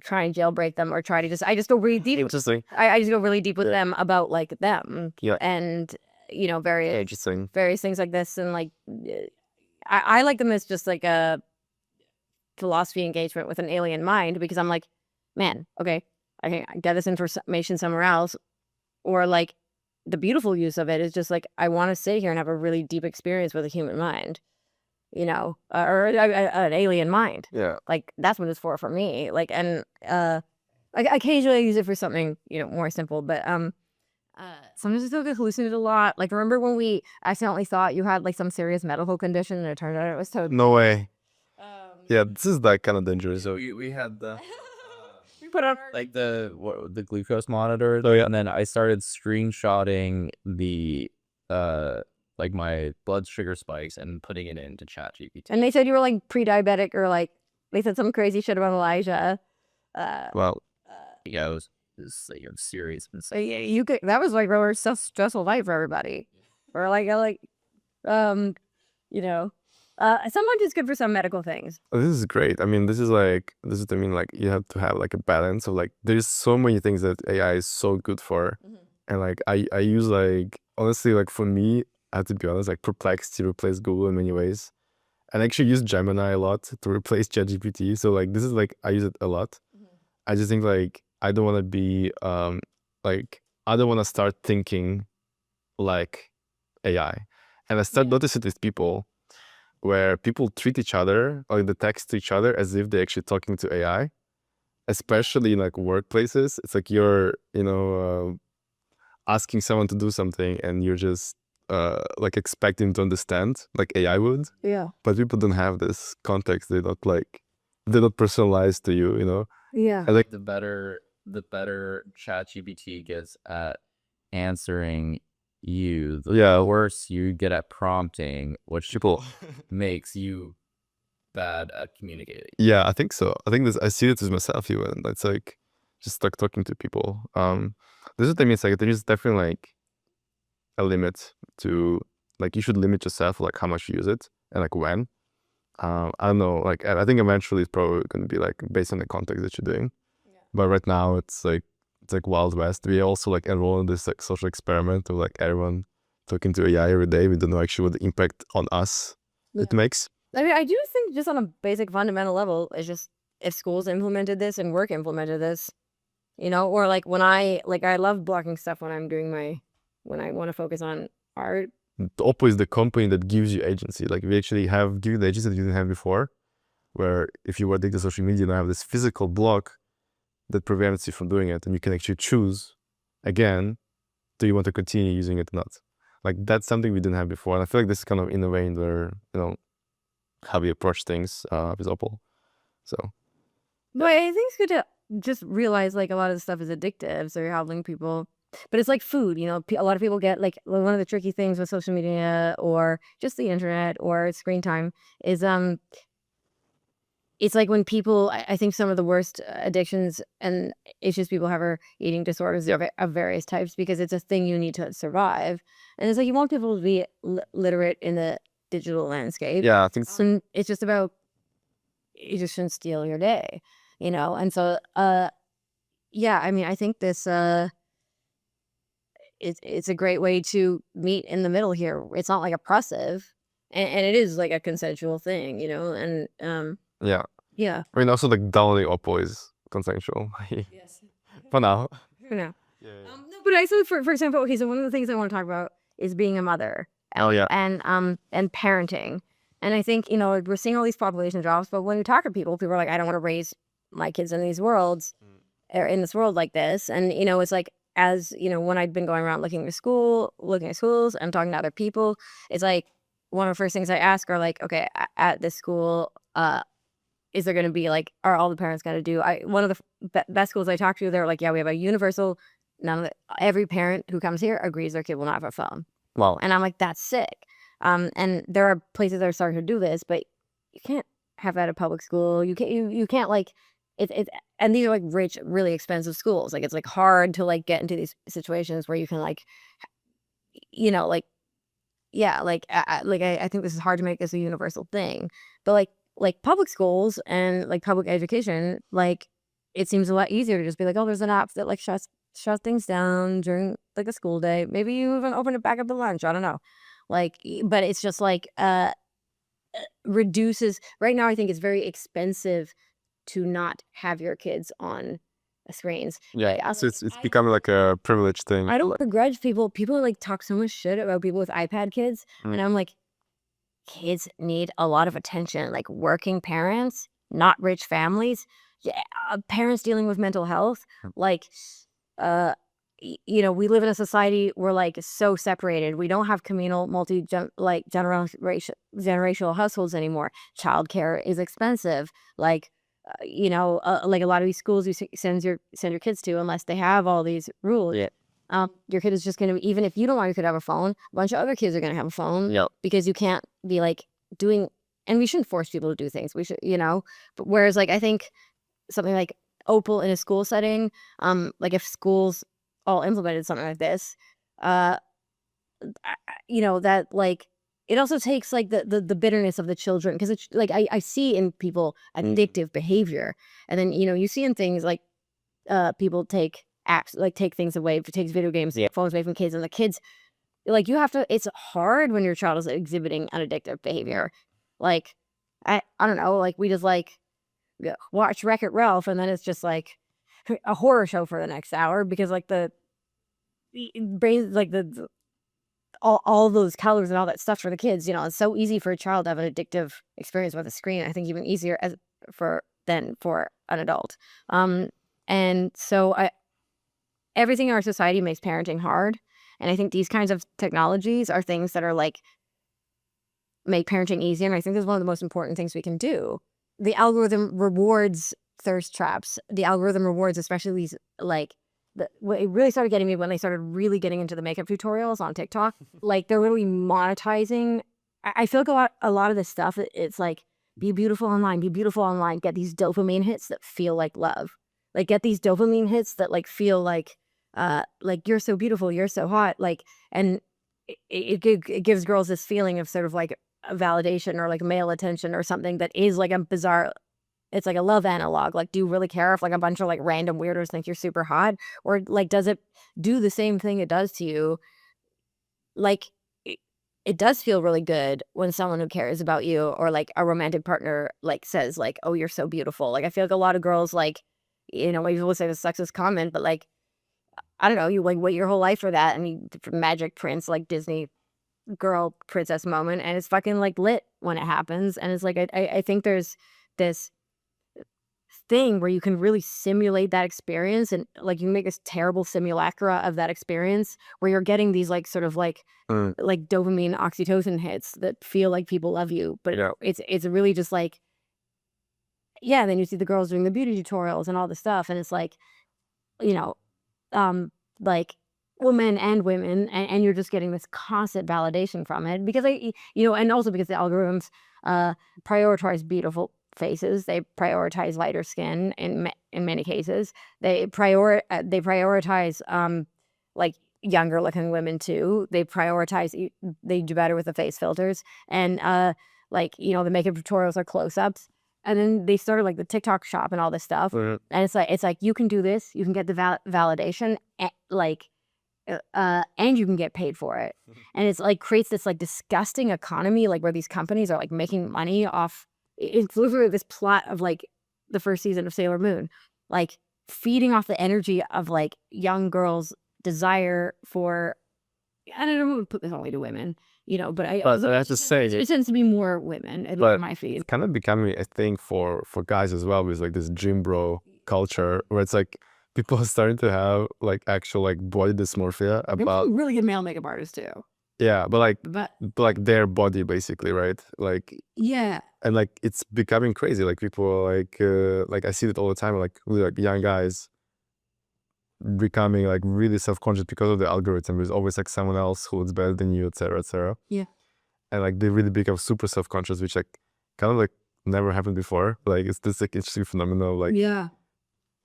trying to jailbreak them or try to I just go really deep. Interesting. I just go really deep with them about like them. Yeah. And Interesting. various things like this, and like I like them as just like a philosophy engagement with an alien mind, because I'm like, man, okay, I can get this information somewhere else, or like the beautiful use of it is just like I want to sit here and have a really deep experience with a human mind, or an alien mind. Yeah. Like that's what it's for me. Like, and occasionally I use it for something more simple, but sometimes I still get hallucinated a lot. Like, remember when we accidentally thought you had like some serious medical condition and it turned out it was toad? No way. Yeah, this is like kind of dangerous. So we had the We put on like the glucose monitor. Oh, yeah. And then I started screenshotting the like my blood sugar spikes and putting it into ChatGPT. and they said you were like pre-diabetic, or like they said some crazy shit about Elijah. Well, Yeah, it was like a serious So you could, that was like really stressful night for everybody. Or like sometimes it's good for some medical things. this is great. I mean, I mean, like you have to have like a balance of like there's so many things that AI is so good for, and like I use like honestly like for me I have to be honest, like Perplexity replaced Google in many ways, and I actually use Gemini a lot to replace ChatGPT. So like this is like I use it a lot. I just think like I don't want to be like I don't want to start thinking like AI, and I start noticing these people where people treat each other or the text to each other as if they're actually talking to AI, especially in like workplaces. It's like you're, asking someone to do something and you're just like expecting to understand like AI would. Yeah. But people don't have this context. They're not personalized to you, Yeah. And like the better ChatGPT gets at answering you, the worse you get at prompting, which people makes you bad at communicating. Yeah, I think so. I think I see it as myself even. It's like just like talking to people. This is what I mean. It's like there is definitely like a limit to like you should limit yourself like how much you use it and like when. I don't know. Like I think eventually it's probably going to be like based on the context that you're doing. Yeah. But right now it's like Wild West. We also like enroll in this like social experiment of like everyone talking to AI every day. We don't know actually what the impact on us it makes. I mean, I do think just on a basic fundamental level, it's just if schools implemented this and work implemented this, or like when I love blocking stuff when I'm doing when I want to focus on art. Opal is the company that gives you agency. Like we actually have given the agency that you didn't have before, where if you were addicted to social media, you now have this physical block that prevents you from doing it, and you can actually choose again, do you want to continue using it or not? Like that's something we didn't have before, and I feel like this is kind of in a way where how we approach things with Opal. So, but I think it's good to just realize like a lot of the stuff is addictive, so you're helping people. But it's like food, a lot of people get like one of the tricky things with social media or just the internet or screen time is it's like when people, I think some of the worst addictions and issues people have are eating disorders of various types, because it's a thing you need to survive. And it's like you want people to be literate in the digital landscape. yeah, I think and it's just about, you just shouldn't steal your day, And so, yeah, I mean, I think this, it's a great way to meet in the middle here. It's not like oppressive, and it is like a consensual thing, and yeah. Yeah. I mean, also like downloading Opal is consensual. Yes. For now. No. Yeah. No, but I said for example, okay, so one of the things I want to talk about is being a mother. Oh yeah. And parenting, And I think, you know, we're seeing all these population drops, but when you talk to people are like, I don't want to raise my kids in these worlds or in this world like this. And, you know, it's like, as you know, when I've been going around looking at schools and talking to other people, it's like one of the first things I ask are like, okay, at this school, is there going to be like, are all the parents going to do? One of the best schools I talked to, they're like, yeah, we have a universal. Every parent who comes here agrees their kid will not have a phone. Wow. And I'm like, that's sick. And there are places that are starting to do this, but you can't have that at public school. You can't like and these are like rich, really expensive schools. Like it's like hard to like get into these situations where you can like, you know, like, yeah, like I think this is hard to make this a universal thing, but like public schools and like public education, like it seems a lot easier to just be like, oh, there's an app that like shuts things down during like a school day. Maybe you even open it back up at lunch. I don't know. Like, but it's just like reduces right now. I think it's very expensive to not have your kids on screens. Yeah, so it's becoming like a privileged thing. I don't begrudge people. People like talk so much shit about people with iPad kids, and I'm like, kids need a lot of attention. Like working parents, not rich families, yeah, parents dealing with mental health. Like, you know, we live in a society where like so separated. We don't have communal, generational households anymore. Childcare is expensive. Like, you know, like a lot of these schools you send your kids to, unless they have all these rules. Yeah. Your kid is just going to, even if you don't want your kid to have a phone, a bunch of other kids are going to have a phone. Yep. Because you can't be like doing, and we shouldn't force people to do things. We should, you know, but whereas like, I think something like Opal in a school setting, like if schools all implemented something like this, you know, that like, it also takes like the bitterness of the children. Cause it's like, I see in people addictive behavior. And then, you know, you see in things like, people take apps, like take things away, takes video games, phones away from kids, and the kids, like you have to, it's hard when your child is exhibiting an addictive behavior. Like, I don't know, like we just like watch Wreck-It Ralph and then it's just like a horror show for the next hour because like the brains, like all those colors and all that stuff for the kids, you know, it's so easy for a child to have an addictive experience with a screen. I think even easier than for an adult. And so everything in our society makes parenting hard. And I think these kinds of technologies are things that are like, make parenting easier. And I think this is one of the most important things we can do. The algorithm rewards thirst traps. The algorithm rewards, especially these like, it really started getting me when they started really getting into the makeup tutorials on TikTok. Like they're really monetizing. I feel like a lot of this stuff, it's like, be beautiful online, get these dopamine hits that feel like love. Like get these dopamine hits that like feel like you're so beautiful, you're so hot. Like, and it gives girls this feeling of sort of like a validation or like male attention or something that is like a bizarre, it's like a love analog. Like, do you really care if like a bunch of like random weirdos think you're super hot? Or like, does it do the same thing it does to you? Like, it does feel really good when someone who cares about you or like a romantic partner like says like, oh, you're so beautiful. Like, I feel like a lot of girls like, you know, maybe we'll say the sexist comment, but like, I don't know, you like wait your whole life for that and you magic prince, like Disney girl princess moment, and it's fucking like lit when it happens. And it's like, I think there's this thing where you can really simulate that experience, and like you can make this terrible simulacra of that experience where you're getting these like sort of like dopamine oxytocin hits that feel like people love you, but it's really just like, yeah. And then you see the girls doing the beauty tutorials and all the stuff, and it's like, you know, like women and women, and you're just getting this constant validation from it because and also because the algorithms prioritize beautiful faces. They prioritize lighter skin in many cases. They prioritize like younger looking women too. They do better with the face filters, and like, you know, the makeup tutorials are close-ups. And then they started like the TikTok shop and all this stuff. And it's like you can do this, you can get the validation, and you can get paid for it. And it's like creates this like disgusting economy, like where these companies are like making money off. It's literally this plot of like the first season of Sailor Moon, like feeding off the energy of like young girls' desire for, I don't know, put this only to women, but I have to say, it tends to be more women at but my feed. it's kind of becoming a thing for guys as well, with like this gym bro culture, where it's like people are starting to have like actual like body dysmorphia about Really good male makeup artists too. yeah, but But like their body basically, right? Like yeah, and like it's becoming crazy. Like people are like I see it all the time. Like really, like young guys becoming like really self-conscious because of the algorithm. There's always like someone else who looks better than you, etc., etc. Yeah. And like they really become super self-conscious, which like kind of like never happened before. Like it's this like interesting phenomenon. Like yeah,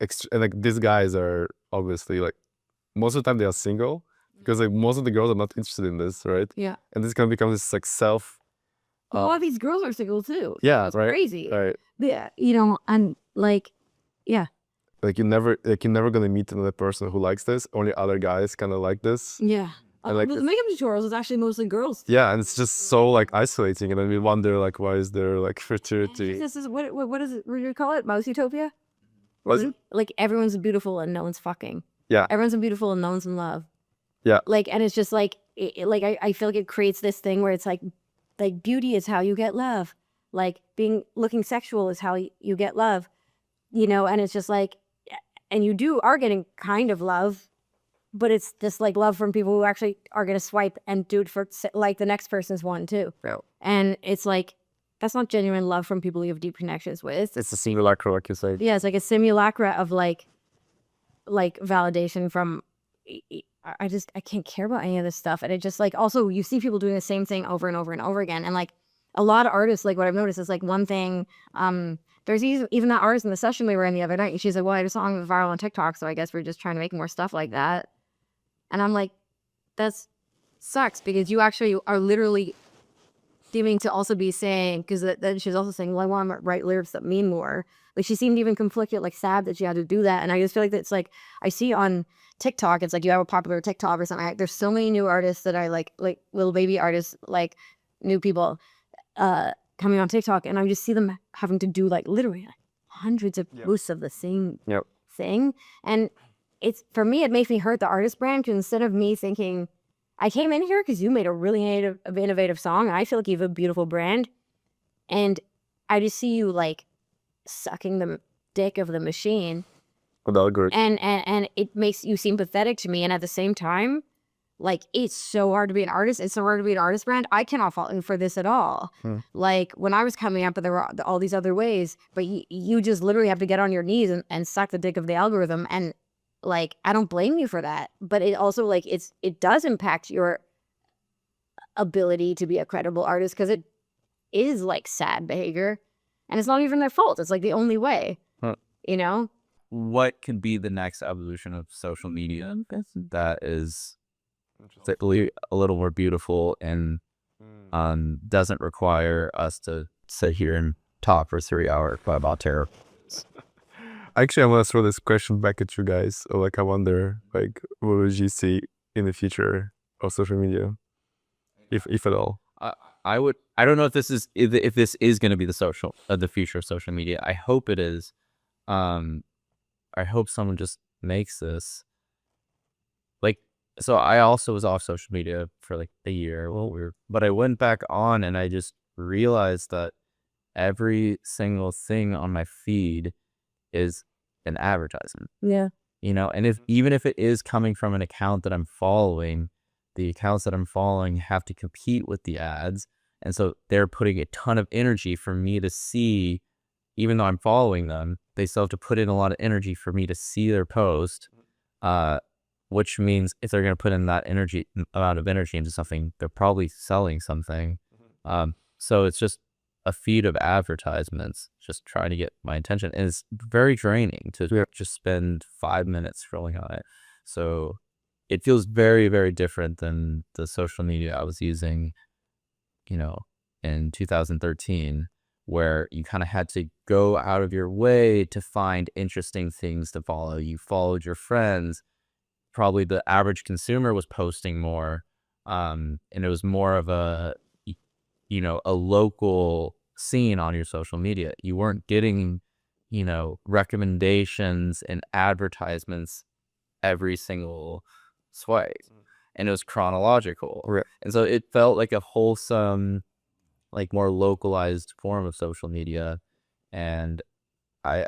and like these guys are obviously like most of the time they are single because like most of the girls are not interested in this, right? yeah. And this can become this like self. A lot of these girls are single too. Yeah, It's right. crazy. Right. Yeah, and like, yeah, Like you're never gonna meet another person who likes this. Only other guys kind of like this. yeah. And like The makeup tutorials is actually mostly girls. yeah, and it's just so like isolating, and then we wonder like why is there like fertility? This is what is it? What do you call it? Mouse utopia? Was- Like everyone's beautiful and no one's fucking. Yeah. Everyone's beautiful and no one's in love. Yeah. Like, and it's just like, I feel like it creates this thing where it's like beauty is how you get love. Like looking sexual is how you get love, and it's just like, and you are getting kind of love, but it's just like love from people who actually are going to swipe and do it for like the next person's one too. Yeah. And it's like, that's not genuine love from people you have deep connections with. It's a simulacra, like you said. Yeah, it's like a simulacra of like validation from. I can't care about any of this stuff, and it just like also you see people doing the same thing over and over and over again, and like a lot of artists, like what I've noticed is like one thing. There's even that artist in the session we were in the other night, and she's like, "Well, I just saw him viral on TikTok, so I guess we're just trying to make more stuff like that." And I'm like, "That's sucks because you actually are literally seeming to also be saying because then she's also saying, well, I want to write lyrics that mean more." Like she seemed even conflicted, like sad that she had to do that, and I just feel like it's like I see on TikTok, it's like you have a popular TikTok or something. There's so many new artists that I like little baby artists, like new people coming on TikTok, and I just see them having to do like literally like hundreds of posts of the same thing. And it's for me, it makes me hurt the artist brand because instead of me thinking, I came in here because you made a really innovative song, and I feel like you have a beautiful brand, and I just see you like sucking the dick of the machine. And it makes you seem pathetic to me. And at the same time, like it's so hard to be an artist. It's so hard to be an artist brand. I cannot fault you for this at all. Like when I was coming up, there were all these other ways, but you just literally have to get on your knees and suck the dick of the algorithm. And like, I don't blame you for that, but it also like, it does impact your ability to be a credible artist because it is like sad behavior and it's not even their fault. It's like the only way, What could be the next evolution of social media that is a little more beautiful and doesn't require us to sit here and talk for 3 hours about terror? Actually, I want to throw this question back at you guys. Like, I wonder, like, what would you see in the future of social media, if at all? I don't know if this is going to be the future of social media. I hope it is. I hope someone just makes this. Like, so I also was off social media for like a year. Well, but I went back on and I just realized that every single thing on my feed is an advertisement. Yeah. And even if it is coming from an account that I'm following, the accounts that I'm following have to compete with the ads. And so they're putting a ton of energy for me to see. Even though I'm following them, they still have to put in a lot of energy for me to see their post, which means if they're going to put in that amount of energy into something, they're probably selling something. So it's just a feed of advertisements, just trying to get my attention. And it's very draining to just spend 5 minutes scrolling on it. So it feels very, very different than the social media I was using, in 2013. Where you kind of had to go out of your way to find interesting things to follow. You followed your friends. Probably the average consumer was posting more, and it was more of a local scene on your social media. You weren't getting, recommendations and advertisements every single swipe. and it was chronological. Right. And so it felt like a wholesome, like more localized form of social media. And I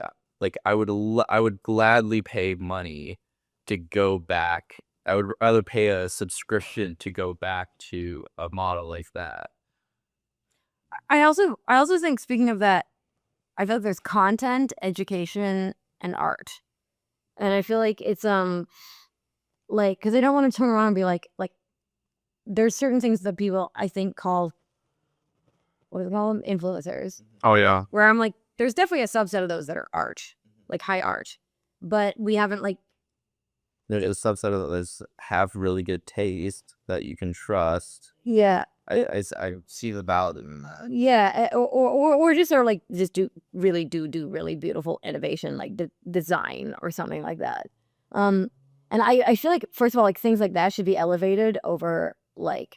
I would gladly pay money to go back. I would rather pay a subscription to go back to a model like that. I also think, speaking of that, I feel like there's content, education, and art. And I feel like it's like, because I don't want to turn around and be like there's certain things that people, I think, call, what do they call them, influencers, Oh yeah. where I'm like, there's definitely a subset of those that are art, like high art, but we haven't like, There's a subset of those have really good taste that you can trust. yeah, I see the value in that. yeah, or just are like, just do really beautiful innovation, like design or something like that. And I feel like, first of all, like things like that should be elevated over like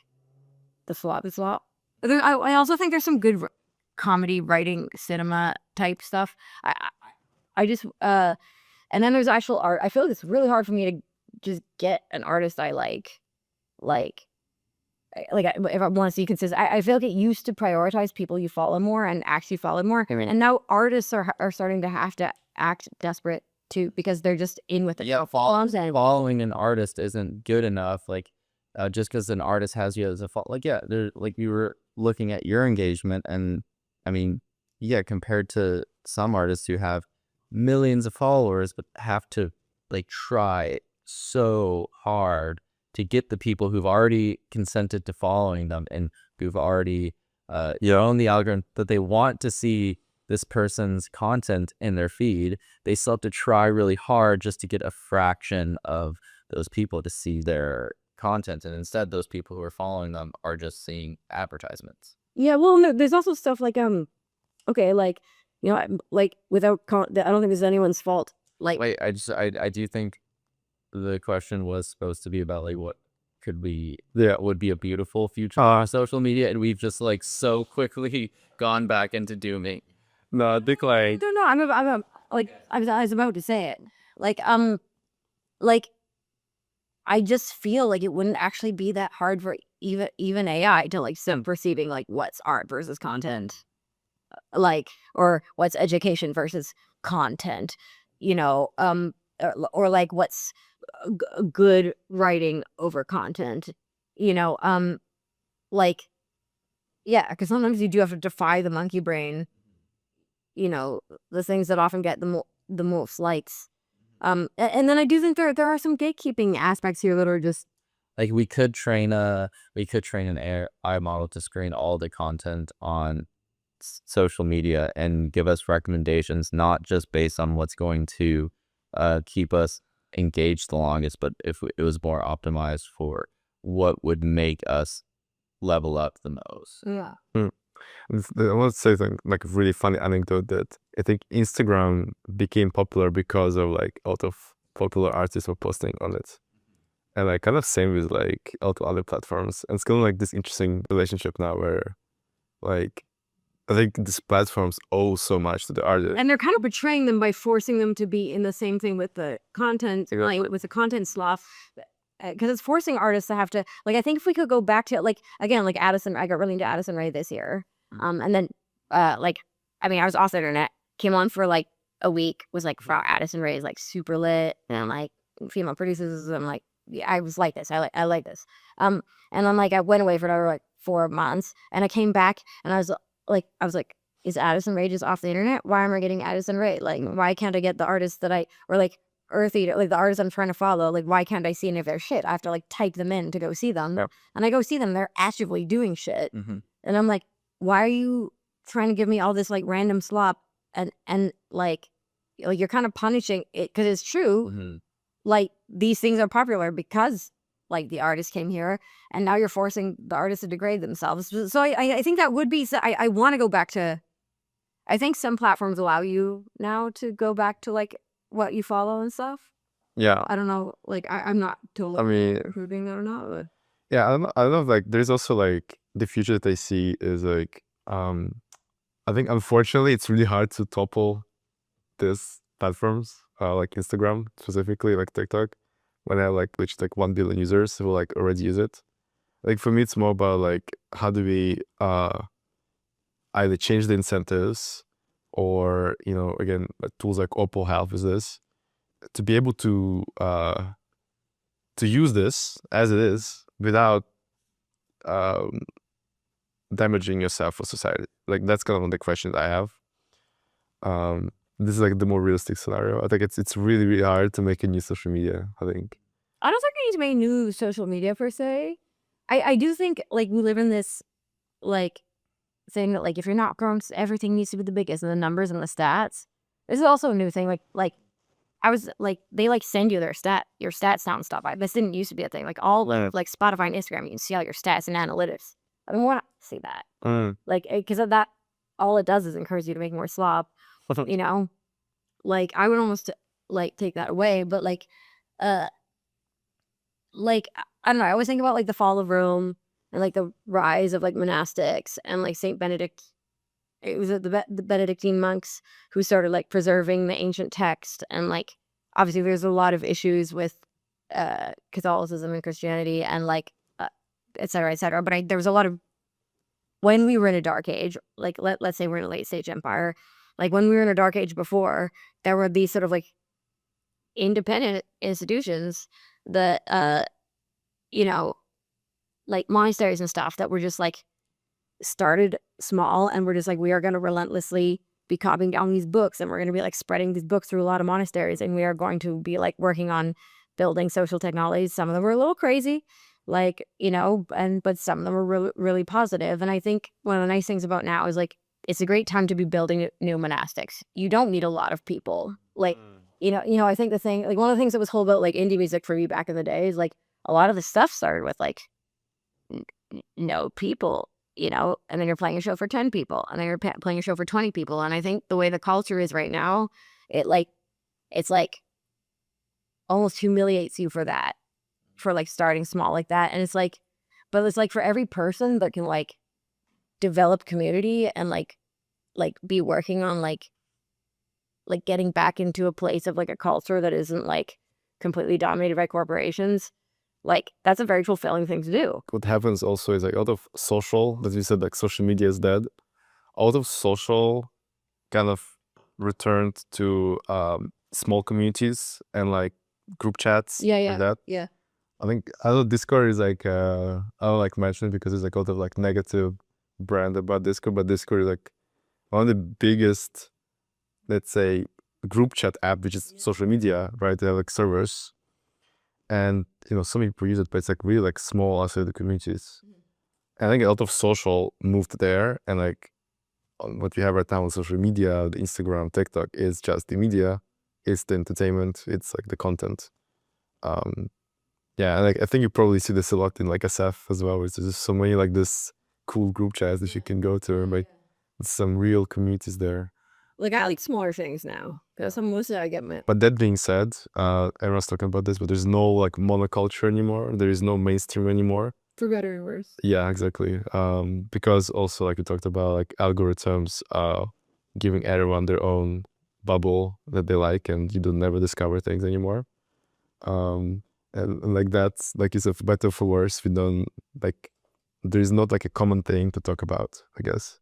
the sloppy slop. I also think there's some good comedy writing, cinema type stuff. I just and then there's actual art. I feel like it's really hard for me to just get an artist I like if I want to see consistent. I feel like it used to prioritize people you follow more and actually follow more, and now artists are starting to have to act desperate too, because they're just in with it. Yeah, following an artist isn't good enough. Like, just because an artist has you as a like, yeah, they're like, you were looking at your engagement, and I mean, yeah, compared to some artists who have millions of followers but have to like try so hard to get the people who've already consented to following them and who've already own the algorithm, that they want to see this person's content in their feed. They still have to try really hard just to get a fraction of those people to see their content, and instead those people who are following them are just seeing advertisements. Yeah, well, no, there's also stuff like okay, like, like without I don't think it's anyone's fault. Like, Wait, I do think the question was supposed to be about like what could be would be a beautiful future for social media, and we've just like so quickly gone back into dooming. No, I think like, no, I'm like, I was about to say it. Like, I just feel like it wouldn't actually be that hard for even AI to like perceiving like what's art versus content, like, or what's education versus content, or like what's good writing over content, like, yeah, because sometimes you do have to defy the monkey brain, the things that often get the most likes. And then I do think there are some gatekeeping aspects here that are just Like, we could train an AI model to screen all the content on social media and give us recommendations, not just based on what's going to keep us engaged the longest, but if it was more optimized for what would make us level up the most. yeah. I want to say something, like a really funny anecdote, that I think Instagram became popular because of like a lot of popular artists were posting on it. And like kind of same with like a lot of other platforms. And it's kind of like this interesting relationship now where like I think these platforms owe so much to the artist. And they're kind of betraying them by forcing them to be in the same thing with the content, like with the content slough, because it's forcing artists to have to, like, I think if we could go back to, like, again, like Addison, I got really into Addison Rae this year. And then, like, I mean, I was off the internet, came on for like a week, was like, wow, Addison Rae is like super lit. And I'm like, female producers, I'm like, yeah, I was like this. I like this. And then like I went away for another like 4 months, and I came back, and I was like, is Addison Rae just off the internet? Why am I getting Addison Rae? Like, why can't I get the artists that or like Earthy, like the artists I'm trying to follow? Like, why can't I see any of their shit? I have to like type them in to go see them. Yep. And I go see them, they're actively doing shit. Mm-hmm. And I'm like, why are you trying to give me all this like random slop? And like you're kind of punishing it, because it's true. Mm-hmm. Like, these things are popular because like the artist came here, and now you're forcing the artists to degrade themselves. So I think that would be, I want to go back to, I think some platforms allow you now to go back to like what you follow and stuff. Yeah. I don't know, like I'm not totally proving that or not, but yeah, I don't know, like there's also like the future that I see is like I think unfortunately it's really hard to topple these platforms, like Instagram specifically, like TikTok, when I have like which like 1 billion users who like already use it. Like for me, it's more about like how do we either change the incentives or, you know, again, tools like Opal help with this to be able to use this as it is without damaging yourself or society. Like that's kind of one of the questions I have. This is like the more realistic scenario. I think it's really, really hard to make a new social media, I think. I don't think we need to make new social media per se. I do think like we live in this like thing that like if you're not growing, everything needs to be the biggest and the numbers and the stats. This is also a new thing. Like I was like they like send you your stats nonstop. This didn't used to be a thing. Like all like Spotify and Instagram, you can see all your stats and analytics. I don't want to see that. Like because of that, all it does is encourage you to make more slop. You know, like I would almost like take that away. But like I don't know. I always think about like the fall of Rome and like the rise of like monastics and like Saint Benedict. It was the Benedictine monks who started like preserving the ancient text, and like obviously there's a lot of issues with Catholicism and Christianity and like et cetera, et cetera. But there was a lot of when we were in a dark age, like let's say we're in a late stage empire, like when we were in a dark age before, there were these sort of like independent institutions that you know, like monasteries and stuff that were just like started small and we're just like, we are going to relentlessly be copying down these books and we're going to be like spreading these books through a lot of monasteries, and we are going to be like working on building social technologies. Some of them were a little crazy, like, you know, but some of them were really, really positive. And I think one of the nice things about now is like, it's a great time to be building new monastics. You don't need a lot of people. Like, you know, I think the thing, like one of the things that was cool about like indie music for me back in the day is like a lot of the stuff started with like no people, you know, and then you're playing a show for 10 people and then you're playing a show for 20 people. And I think the way the culture is right now, it's like almost humiliates you for that, for like starting small like that. And it's like, but it's like for every person that can like develop community and like be working on like getting back into a place of like a culture that isn't like completely dominated by corporations, like that's a very fulfilling thing to do. What happens also is like out of social, as you said, like social media is dead. Out of social kind of returned to small communities and like group chats. Yeah. Like that. Yeah. I think I know Discord is like I don't like mention it because it's like out of like negative brand about Discord, but Discord is like one of the biggest, let's say, group chat app, which is social media, right? They have like servers, and you know, so many people use it, but it's like really like small isolated communities. And I think a lot of social moved there, and like what we have right now on social media, the Instagram, TikTok, is just the media, it's the entertainment, it's like the content. Yeah, and like I think you probably see this a lot in like SF as well, where there's just so many like this cool group chats that you can go to, but some real communities there. Like I like smaller things now because most of it I get met. But that being said, everyone's talking about this, but there's no like monoculture anymore. There is no mainstream anymore. For better or worse. Yeah, exactly. Because also like we talked about like algorithms giving everyone their own bubble that they like, and you don't never discover things anymore. And like that's like it's for better or for worse. We don't like there is not like a common thing to talk about, I guess.